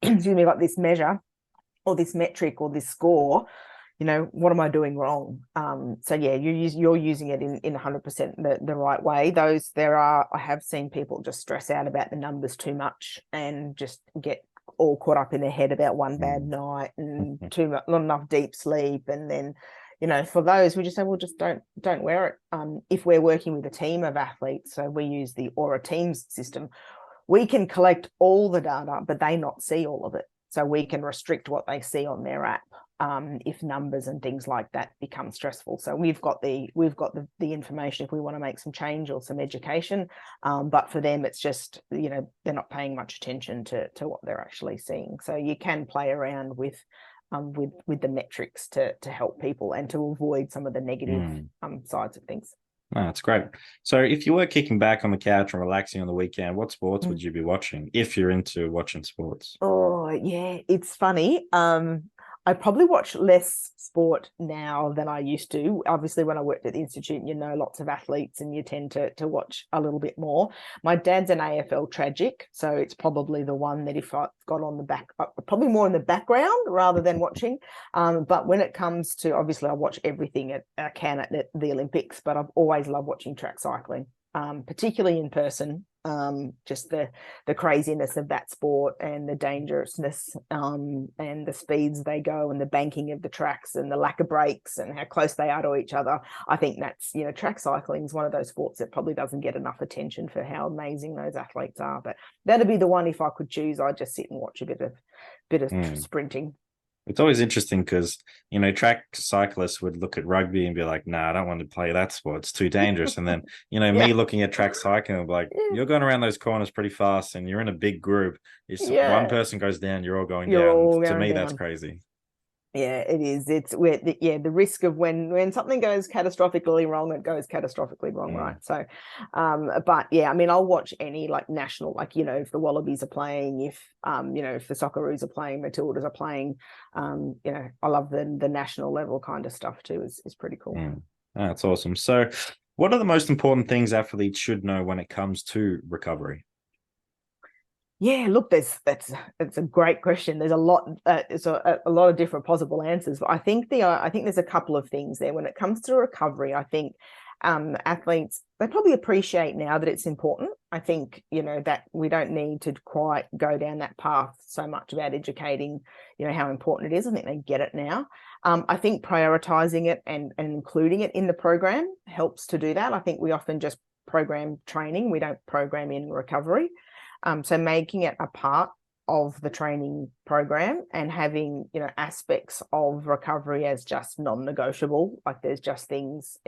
[SPEAKER 2] excuse me, I've got this measure or this metric or this score. What am I doing wrong? So yeah, you're using it in 100% the right way. I have seen people just stress out about the numbers too much and just get all caught up in their head about one bad
[SPEAKER 1] Mm.
[SPEAKER 2] night and not enough deep sleep. And then, for those, we just say, well, just don't wear it. If we're working with a team of athletes, so we use the Aura Teams system, we can collect all the data, but they not see all of it. So we can restrict what they see on their app if numbers and things like that become stressful. So we've got the information if we want to make some change or some education. But for them, it's just they're not paying much attention to what they're actually seeing. So you can play around with the metrics to help people and to avoid some of the negative
[SPEAKER 1] Mm.
[SPEAKER 2] sides of things.
[SPEAKER 1] Oh, that's great. So, if you were kicking back on the couch and relaxing on the weekend, what sports would you be watching if you're into watching sports?
[SPEAKER 2] Oh, yeah, it's funny. I probably watch less sport now than I used to. Obviously, when I worked at the institute, lots of athletes and you tend to watch a little bit more. My dad's an AFL tragic, so it's probably the one that if I got on the back, probably more in the background rather than watching. But when it comes to, obviously, I watch everything I can at the Olympics, but I've always loved watching track cycling, particularly in person. Just the craziness of that sport and the dangerousness and the speeds they go and the banking of the tracks and the lack of brakes and how close they are to each other. I think that's, track cycling is one of those sports that probably doesn't get enough attention for how amazing those athletes are. But that'd be the one if I could choose. I'd just sit and watch a bit of
[SPEAKER 1] Mm.
[SPEAKER 2] sprinting.
[SPEAKER 1] It's always interesting because, track cyclists would look at rugby and be like, nah, I don't want to play that sport. It's too dangerous. And then, me
[SPEAKER 2] Yeah.
[SPEAKER 1] looking at track cycling, I'm like, you're going around those corners pretty fast and you're in a big group. If one
[SPEAKER 2] Yeah.
[SPEAKER 1] person goes down, you're all going
[SPEAKER 2] You're
[SPEAKER 1] down.
[SPEAKER 2] all
[SPEAKER 1] To
[SPEAKER 2] going
[SPEAKER 1] me, that's
[SPEAKER 2] down.
[SPEAKER 1] crazy.
[SPEAKER 2] Yeah, it is. It's where the risk of when something goes catastrophically wrong, it goes catastrophically wrong, right?
[SPEAKER 1] Mm.
[SPEAKER 2] So, but yeah, I mean, I'll watch any like national, like if the Wallabies are playing, if the Socceroos are playing, Matildas are playing, I love the national level kind of stuff too. Is pretty cool.
[SPEAKER 1] Mm. That's awesome. So, what are the most important things athletes should know when it comes to recovery?
[SPEAKER 2] Yeah, look, that's a great question. There's a lot, it's a lot of different possible answers. But I think there's a couple of things there when it comes to recovery. I think athletes they probably appreciate now that it's important. I think that we don't need to quite go down that path so much about educating how important it is. I think they get it now. I think prioritizing it and including it in the program helps to do that. I think we often just program training. We don't program in recovery. So making it a part of the training program and having aspects of recovery as just non-negotiable, like there's just things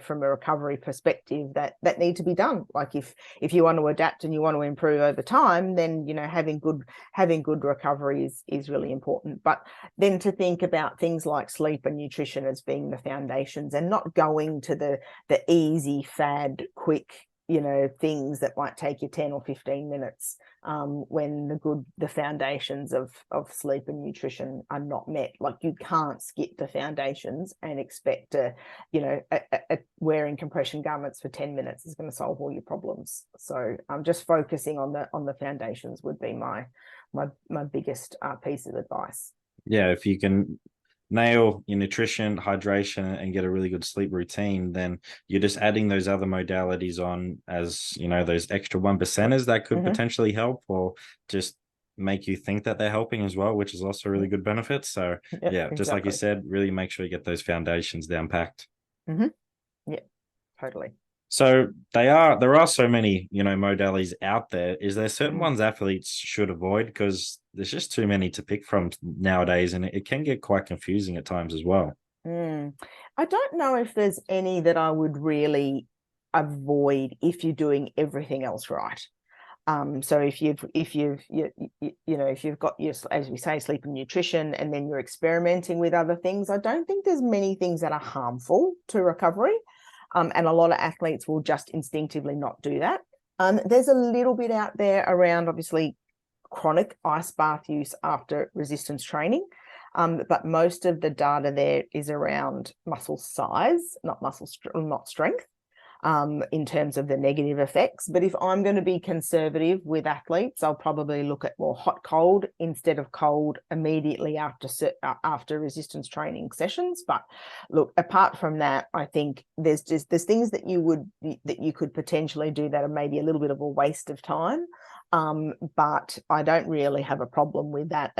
[SPEAKER 2] from a recovery perspective that need to be done. Like if you want to adapt and you want to improve over time, then having good recovery is really important. But then to think about things like sleep and nutrition as being the foundations and not going to the easy fad quick things that might take you 10 or 15 minutes when the foundations of sleep and nutrition are not met. Like you can't skip the foundations and expect to wearing compression garments for 10 minutes is going to solve all your problems. So just focusing on the foundations would be my biggest piece of advice.
[SPEAKER 1] Yeah, if you can nail your nutrition, hydration, and get a really good sleep routine, then you're just adding those other modalities on as, those extra one percenters that could
[SPEAKER 2] Mm-hmm.
[SPEAKER 1] potentially help, or just make you think that they're helping as well, which is also a really good benefit. So
[SPEAKER 2] Yep,
[SPEAKER 1] yeah, just like you
[SPEAKER 2] exactly.
[SPEAKER 1] said, really make sure you get those foundations down packed.
[SPEAKER 2] Mm-hmm. Yeah, totally.
[SPEAKER 1] So there are so many, modalities out there. Is there certain
[SPEAKER 2] Mm.
[SPEAKER 1] ones athletes should avoid? Because there's just too many to pick from nowadays, and it can get quite confusing at times as well.
[SPEAKER 2] Mm. I don't know if there's any that I would really avoid if you're doing everything else right. So if you've got your, as we say, sleep and nutrition, and then you're experimenting with other things, I don't think there's many things that are harmful to recovery. And a lot of athletes will just instinctively not do that. There's a little bit out there around, obviously, chronic ice bath use after resistance training. But most of the data there is around muscle size, not strength, in terms of the negative effects. But if I'm going to be conservative with athletes, I'll probably look at more hot cold instead of cold immediately after resistance training sessions. But look, apart from that, I think there's things that you could potentially do that are maybe a little bit of a waste of time. But I don't really have a problem with that,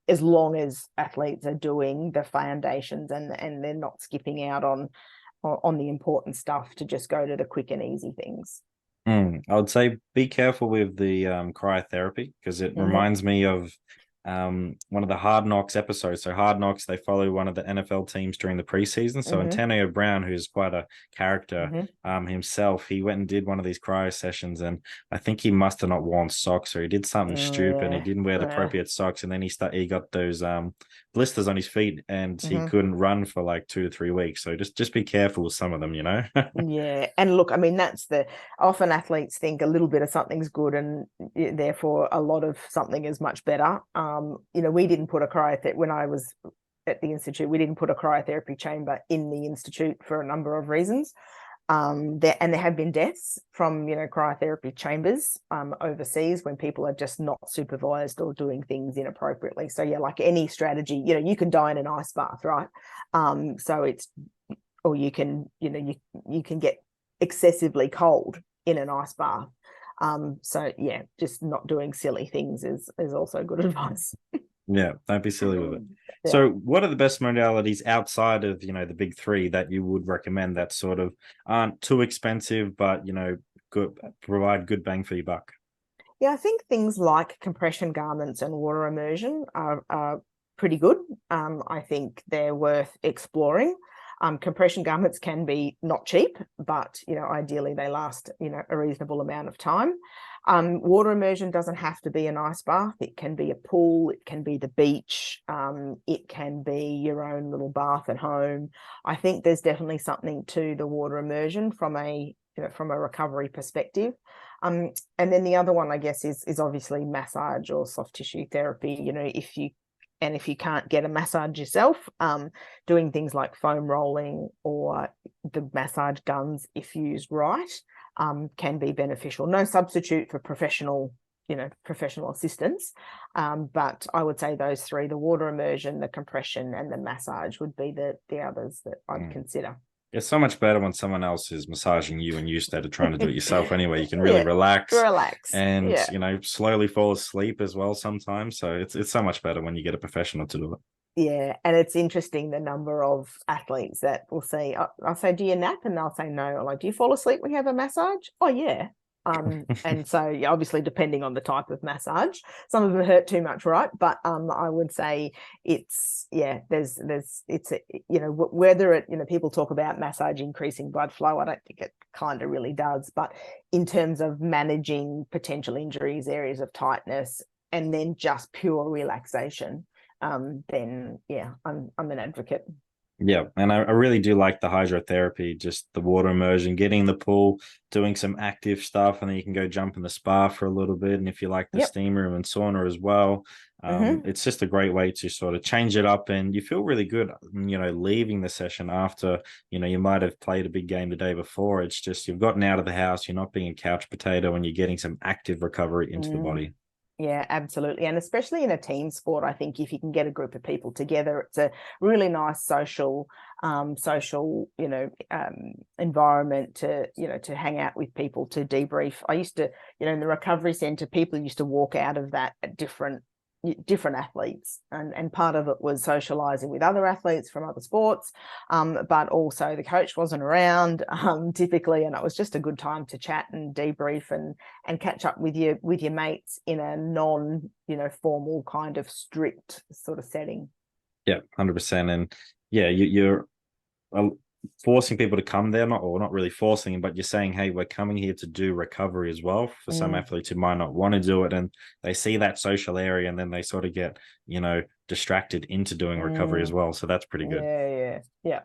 [SPEAKER 2] as long as athletes are doing the foundations and they're not skipping out on the important stuff to just go to the quick and easy things.
[SPEAKER 1] I would say be careful with the cryotherapy, because it
[SPEAKER 2] Mm-hmm.
[SPEAKER 1] reminds me of one of the Hard Knocks episodes. So Hard Knocks, they follow one of the NFL teams during the preseason. So
[SPEAKER 2] Mm-hmm.
[SPEAKER 1] Antonio Brown, who's quite a character
[SPEAKER 2] Mm-hmm.
[SPEAKER 1] himself, he went and did one of these cryo sessions, and I think he must have not worn socks, or he did something stupid, and he
[SPEAKER 2] Yeah.
[SPEAKER 1] didn't wear the
[SPEAKER 2] Yeah.
[SPEAKER 1] appropriate socks, and then he got those blisters on his feet, and he
[SPEAKER 2] Mm-hmm.
[SPEAKER 1] couldn't run for like 2 to 3 weeks. So just be careful with some of them.
[SPEAKER 2] Yeah. And look, I mean, that's the often athletes think a little bit of something's good, and therefore a lot of something is much better. We didn't put a cryotherapy when I was at the institute. We didn't put a cryotherapy chamber in the institute for a number of reasons. There have been deaths from cryotherapy chambers overseas, when people are just not supervised or doing things inappropriately. So yeah, like any strategy, you can die in an ice bath, right? So it's or you can you can get excessively cold in an ice bath. So yeah, just not doing silly things is also good advice.
[SPEAKER 1] Yeah, don't be silly with it.
[SPEAKER 2] Yeah.
[SPEAKER 1] So, what are the best modalities outside of, the big three that you would recommend that sort of aren't too expensive, but, good, provide good bang for your buck?
[SPEAKER 2] Yeah, I think things like compression garments and water immersion are pretty good. I think they're worth exploring. Compression garments can be not cheap, but ideally they last a reasonable amount of time. Water immersion doesn't have to be an ice bath. It can be a pool. It can be the beach. It can be your own little bath at home. I think there's definitely something to the water immersion from a recovery perspective. And then the other one, I guess, is obviously massage or soft tissue therapy. If you can't get a massage yourself, doing things like foam rolling or the massage guns, if used right, can be beneficial. No substitute for professional assistance. But I would say those three: the water immersion, the compression, and the massage would be the others that I'd
[SPEAKER 1] Mm.
[SPEAKER 2] consider.
[SPEAKER 1] It's so much better when someone else is massaging you and you instead of trying to do it yourself anyway. You can really
[SPEAKER 2] Yeah,
[SPEAKER 1] relax
[SPEAKER 2] relax.
[SPEAKER 1] and,
[SPEAKER 2] Yeah.
[SPEAKER 1] slowly fall asleep as well sometimes. So it's so much better when you get a professional to do it.
[SPEAKER 2] Yeah, and it's interesting the number of athletes that will say, I'll say, do you nap? And they'll say no. I'm like, do you fall asleep when you have a massage? Oh, yeah. And so yeah, obviously depending on the type of massage, some of them hurt too much, right? But I would say whether people talk about massage increasing blood flow. I don't think it kind of really does, but in terms of managing potential injuries, areas of tightness, and then just pure relaxation, then yeah, I'm an advocate.
[SPEAKER 1] Yeah, and I really do like the hydrotherapy, just the water immersion, getting in the pool, doing some active stuff, and then you can go jump in the spa for a little bit. And if you like the
[SPEAKER 2] Yep.
[SPEAKER 1] steam room and sauna as well,
[SPEAKER 2] Mm-hmm.
[SPEAKER 1] it's just a great way to sort of change it up, and you feel really good, leaving the session after, you might have played a big game the day before. It's just you've gotten out of the house, you're not being a couch potato, and you're getting some active recovery into the
[SPEAKER 2] Mm.
[SPEAKER 1] body.
[SPEAKER 2] Yeah, absolutely. And especially in a team sport, I think if you can get a group of people together, it's a really nice social, environment to, to hang out with people, to debrief. I used to, in the recovery center, people used to walk out of that at different athletes, and part of it was socializing with other athletes from other sports, but also the coach wasn't around typically, and it was just a good time to chat and debrief and catch up with your mates in a non formal kind of strict sort of setting.
[SPEAKER 1] Yeah, 100%. And yeah, you're uh, forcing people to come there, not really forcing them, but you're saying, hey, we're coming here to do recovery as well. For some athletes who might not want to do it, and they see that social area, and then they sort of get, distracted into doing recovery as well. So that's pretty good.
[SPEAKER 2] Yeah.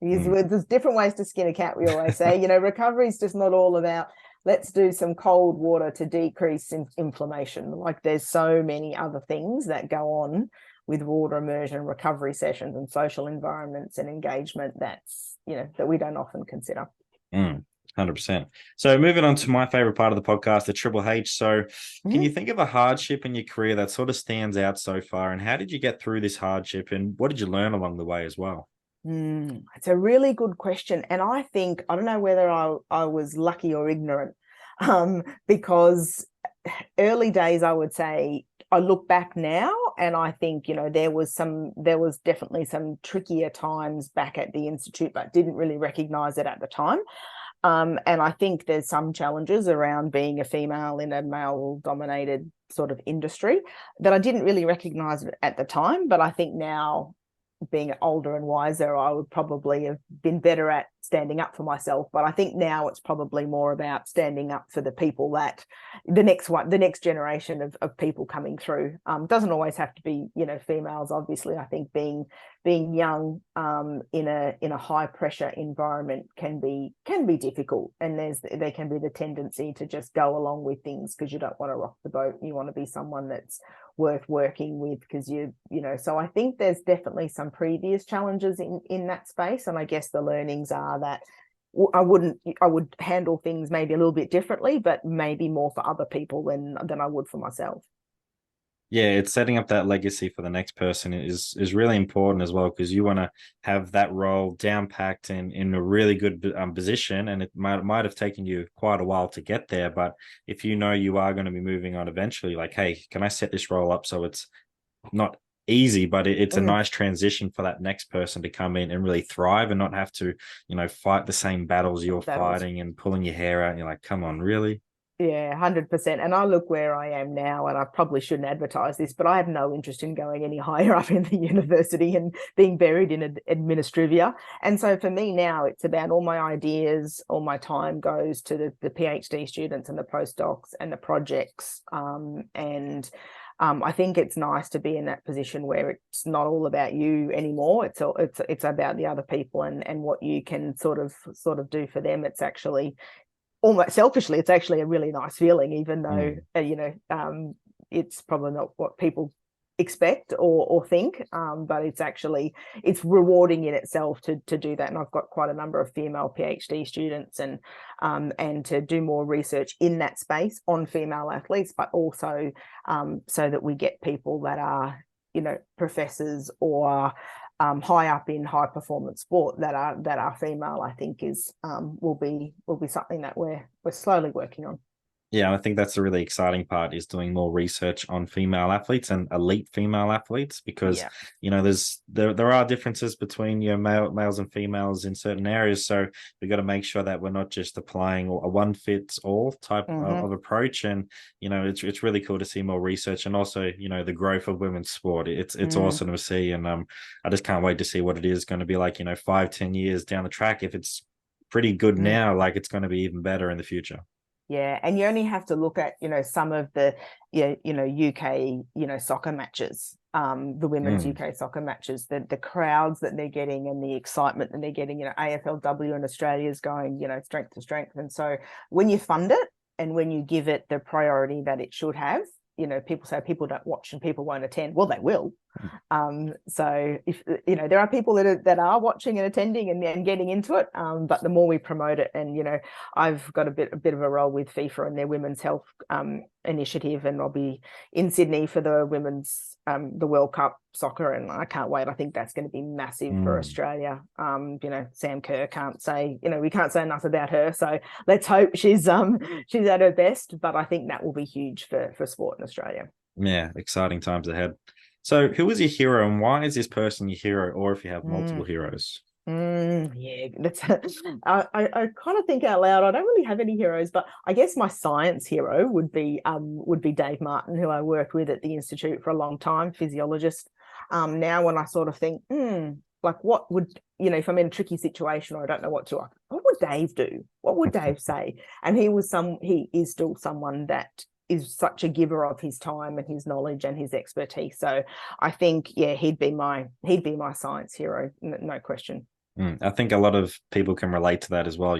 [SPEAKER 2] There's different ways to skin a cat, we always say. Recovery is just not all about let's do some cold water to decrease inflammation. Like, there's so many other things that go on with water immersion, recovery sessions, and social environments and engagement that we don't often consider.
[SPEAKER 1] 100%. So moving on to my favorite part of the podcast, the Triple H. So can you think of a hardship in your career that sort of stands out so far, and how did you get through this hardship, and what did you learn along the way as well?
[SPEAKER 2] It's a really good question. And I don't know whether I was lucky or ignorant, because early days, I would say, I look back now and I think, there was definitely some trickier times back at the Institute, but didn't really recognize it at the time. And I think there's some challenges around being a female in a male-dominated sort of industry that I didn't really recognize at the time. But I think now, being older and wiser, I would probably have been better at standing up for myself. But I think now it's probably more about standing up for the people that the next generation of people coming through. Doesn't always have to be, females. Obviously, I think being young in a high pressure environment can be difficult, and there can be the tendency to just go along with things because you don't want to rock the boat. You want to be someone that's worth working with, because so I think there's definitely some previous challenges in that space, and I guess the learnings are that I would handle things maybe a little bit differently, but maybe more for other people than I would for myself.
[SPEAKER 1] Yeah, it's setting up that legacy for the next person is really important as well, because you want to have that role down packed and in a really good position, and it might have taken you quite a while to get there. But if you know you are going to be moving on eventually, like, hey, can I set this role up so it's not easy, but it's a nice transition for that next person to come in and really thrive and not have to, fight the same battles you're fighting and pulling your hair out. And you're like, come on, really?
[SPEAKER 2] Yeah, 100%. And I look where I am now, and I probably shouldn't advertise this, but I have no interest in going any higher up in the university and being buried in administrivia. And so for me now, it's about all my ideas, all my time goes to the PhD students and the postdocs and the projects. I think it's nice to be in that position where it's not all about you anymore. It's about the other people and what you can sort of do for them. It's actually, almost selfishly, it's actually a really nice feeling, even though it's probably not what people expect or think, but it's rewarding in itself to do that. And I've got quite a number of female PhD students, and to do more research in that space on female athletes, but also so that we get people that are professors or high up in high performance sport that are female. I think will be something that we're slowly working on.
[SPEAKER 1] Yeah, I think that's the really exciting part, is doing more research on female athletes and elite female athletes, because there are differences between males and females in certain areas. So we've got to make sure that we're not just applying a one fits all type of approach. And it's really cool to see more research, and also the growth of women's sport. It's awesome to see, and I just can't wait to see what it is going to be like 5-10 years down the track. If it's pretty good now, like, it's going to be even better in the future.
[SPEAKER 2] Yeah, and you only have to look at some of the UK soccer matches, the women's UK soccer matches, the crowds that they're getting and the excitement that they're getting. AFLW in Australia is going strength to strength, and so when you fund it and when you give it the priority that it should have, people say people don't watch and people won't attend. Well, they will. So if there are people that are watching and attending and getting into it, but the more we promote it, and I've got a bit of a role with FIFA and their women's health initiative, and I'll be in Sydney for the women's the World Cup soccer, and I can't wait. I think that's going to be massive for Australia. Sam Kerr can't say, we can't say enough about her. So let's hope she's at her best. But I think that will be huge for sport in Australia.
[SPEAKER 1] Yeah, exciting times ahead. So who is your hero, and why is this person your hero, or if you have multiple heroes?
[SPEAKER 2] Yeah, that's I kind of think out loud. I don't really have any heroes, but I guess my science hero would be Dave Martin, who I worked with at the Institute for a long time, physiologist. Now when I sort of think, like what would, if I'm in a tricky situation or I don't know what would Dave do? What would Dave say? And he is still someone that is such a giver of his time and his knowledge and his expertise. So I think, yeah, he'd be my science hero, no question.
[SPEAKER 1] I think a lot of people can relate to that as well.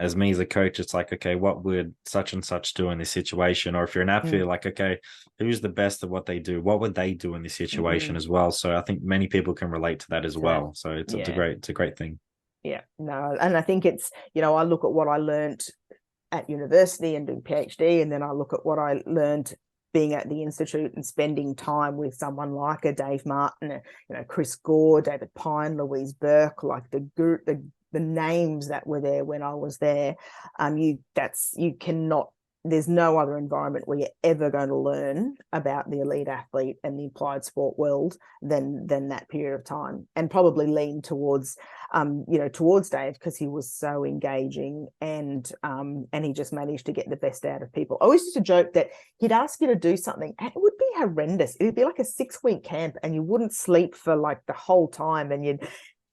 [SPEAKER 1] As me as a coach, it's like, okay, what would such and such do in this situation? Or if you're an athlete, like, okay, who's the best at what they do? What would they do in this situation as well? So I think many people can relate to that as well. So it's a great thing.
[SPEAKER 2] Yeah, no, and I think it's, I look at what I learned at university and doing PhD, and then I look at what I learned being at the Institute and spending time with someone like a Dave Martin, Chris Gore, David Pine, Louise Burke, like the names that were there when I was there. You cannot. There's no other environment where you're ever going to learn about the elite athlete and the applied sport world than that period of time, and probably lean towards Dave, because he was so engaging and he just managed to get the best out of people. I always used to joke that he'd ask you to do something and it would be horrendous. It would be like a 6-week camp and you wouldn't sleep for like the whole time, and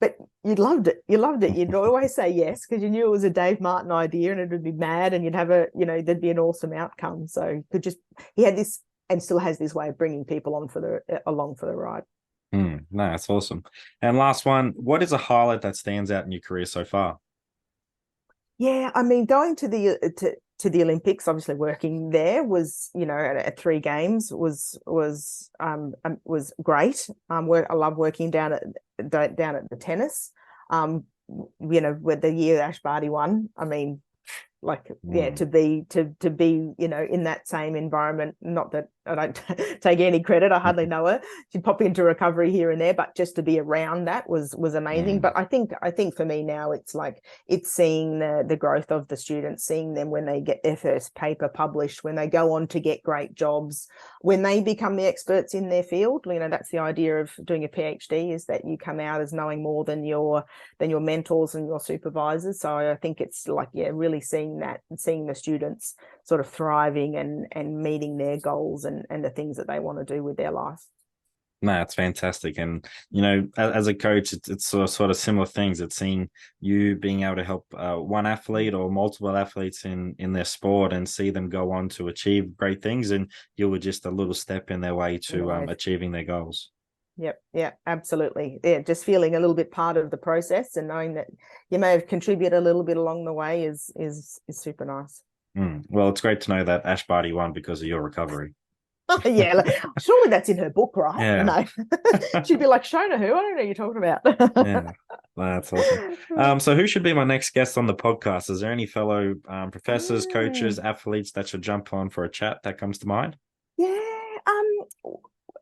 [SPEAKER 2] but you loved it. You'd always say yes because you knew it was a Dave Martin idea and it would be mad, and you'd have there'd be an awesome outcome. So he had this and still has this way of bringing people along for the ride.
[SPEAKER 1] No, that's awesome. And last one, what is a highlight that stands out in your career so far?
[SPEAKER 2] Yeah, I mean, going to the Olympics, obviously working there was, at 3 games was great. I love working down at the tennis. With the year Ash Barty won, I mean, to be in that same environment, not that I don't take any credit, I hardly know her, she'd pop into recovery here and there, but just to be around that was amazing. But I think for me now it's seeing the growth of the students, seeing them when they get their first paper published, when they go on to get great jobs, when they become the experts in their field. That's the idea of doing a PhD, is that you come out as knowing more than your mentors and your supervisors. So I think it's really seeing the students sort of thriving and meeting their goals and the things that they want to do with their life.
[SPEAKER 1] No, it's fantastic. And, as a coach, it's sort of similar things. It's seeing you being able to help one athlete or multiple athletes in their sport and see them go on to achieve great things. And you were just a little step in their way to achieving their goals.
[SPEAKER 2] Yep. Yeah, absolutely. Yeah, just feeling a little bit part of the process and knowing that you may have contributed a little bit along the way is super nice.
[SPEAKER 1] Well, it's great to know that Ash Barty won because of your recovery.
[SPEAKER 2] Yeah, surely that's in her book, right?
[SPEAKER 1] Yeah.
[SPEAKER 2] No. She'd be like, Shona, who? I don't know what you're talking about.
[SPEAKER 1] Yeah, that's awesome. So who should be my next guest on the podcast? Is there any fellow professors, coaches, athletes that should jump on for a chat that comes to mind?
[SPEAKER 2] Yeah.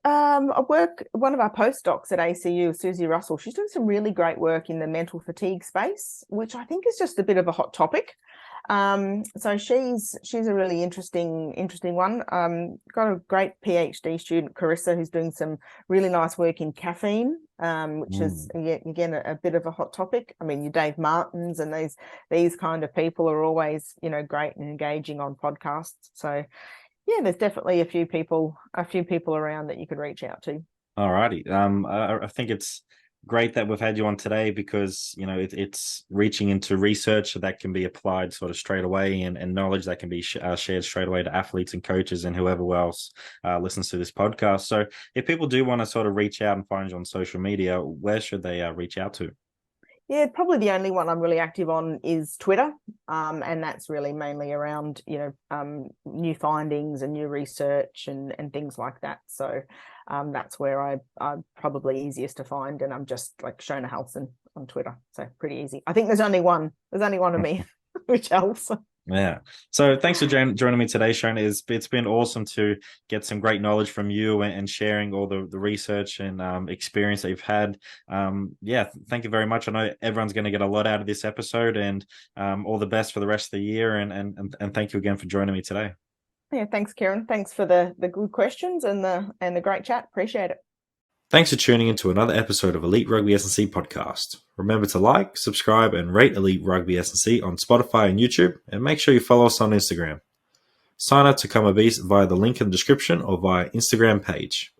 [SPEAKER 2] One of our postdocs at ACU, Susie Russell, she's doing some really great work in the mental fatigue space, which I think is just a bit of a hot topic. So she's a really interesting one. Got a great PhD student, Carissa, who's doing some really nice work in caffeine, which is again a bit of a hot topic. I mean, your Dave Martins and these kind of people are always great and engaging on podcasts. So yeah, there's definitely a few people around that you could reach out to.
[SPEAKER 1] All righty. I think it's great that we've had you on today because it's reaching into research that can be applied sort of straight away and knowledge that can be shared straight away to athletes and coaches and whoever else listens to this podcast. So if people do want to sort of reach out and find you on social media, where should they reach out to?
[SPEAKER 2] Yeah, probably the only one I'm really active on is Twitter, and that's really mainly around new findings and new research and things like that. So that's where I'm probably easiest to find, and I'm just like Shona Halson on Twitter, so pretty easy. I think there's only one of me, which helps.
[SPEAKER 1] Yeah. So thanks for joining me today, Shona. It's been awesome to get some great knowledge from you and sharing all the research and experience that you've had. Yeah, thank you very much. I know everyone's going to get a lot out of this episode, and all the best for the rest of the year. And thank you again for joining me today.
[SPEAKER 2] Yeah, thanks, Kieran. Thanks for the good questions and the great chat. Appreciate it.
[SPEAKER 1] Thanks for tuning in to another episode of Elite Rugby S&C podcast. Remember to like, subscribe, and rate Elite Rugby S&C on Spotify and YouTube, and make sure you follow us on Instagram. Sign up to become a beast via the link in the description or via Instagram page.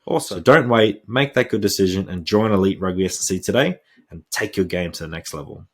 [SPEAKER 1] Also, don't wait, make that good decision and join Elite Rugby S&C today and take your game to the next level.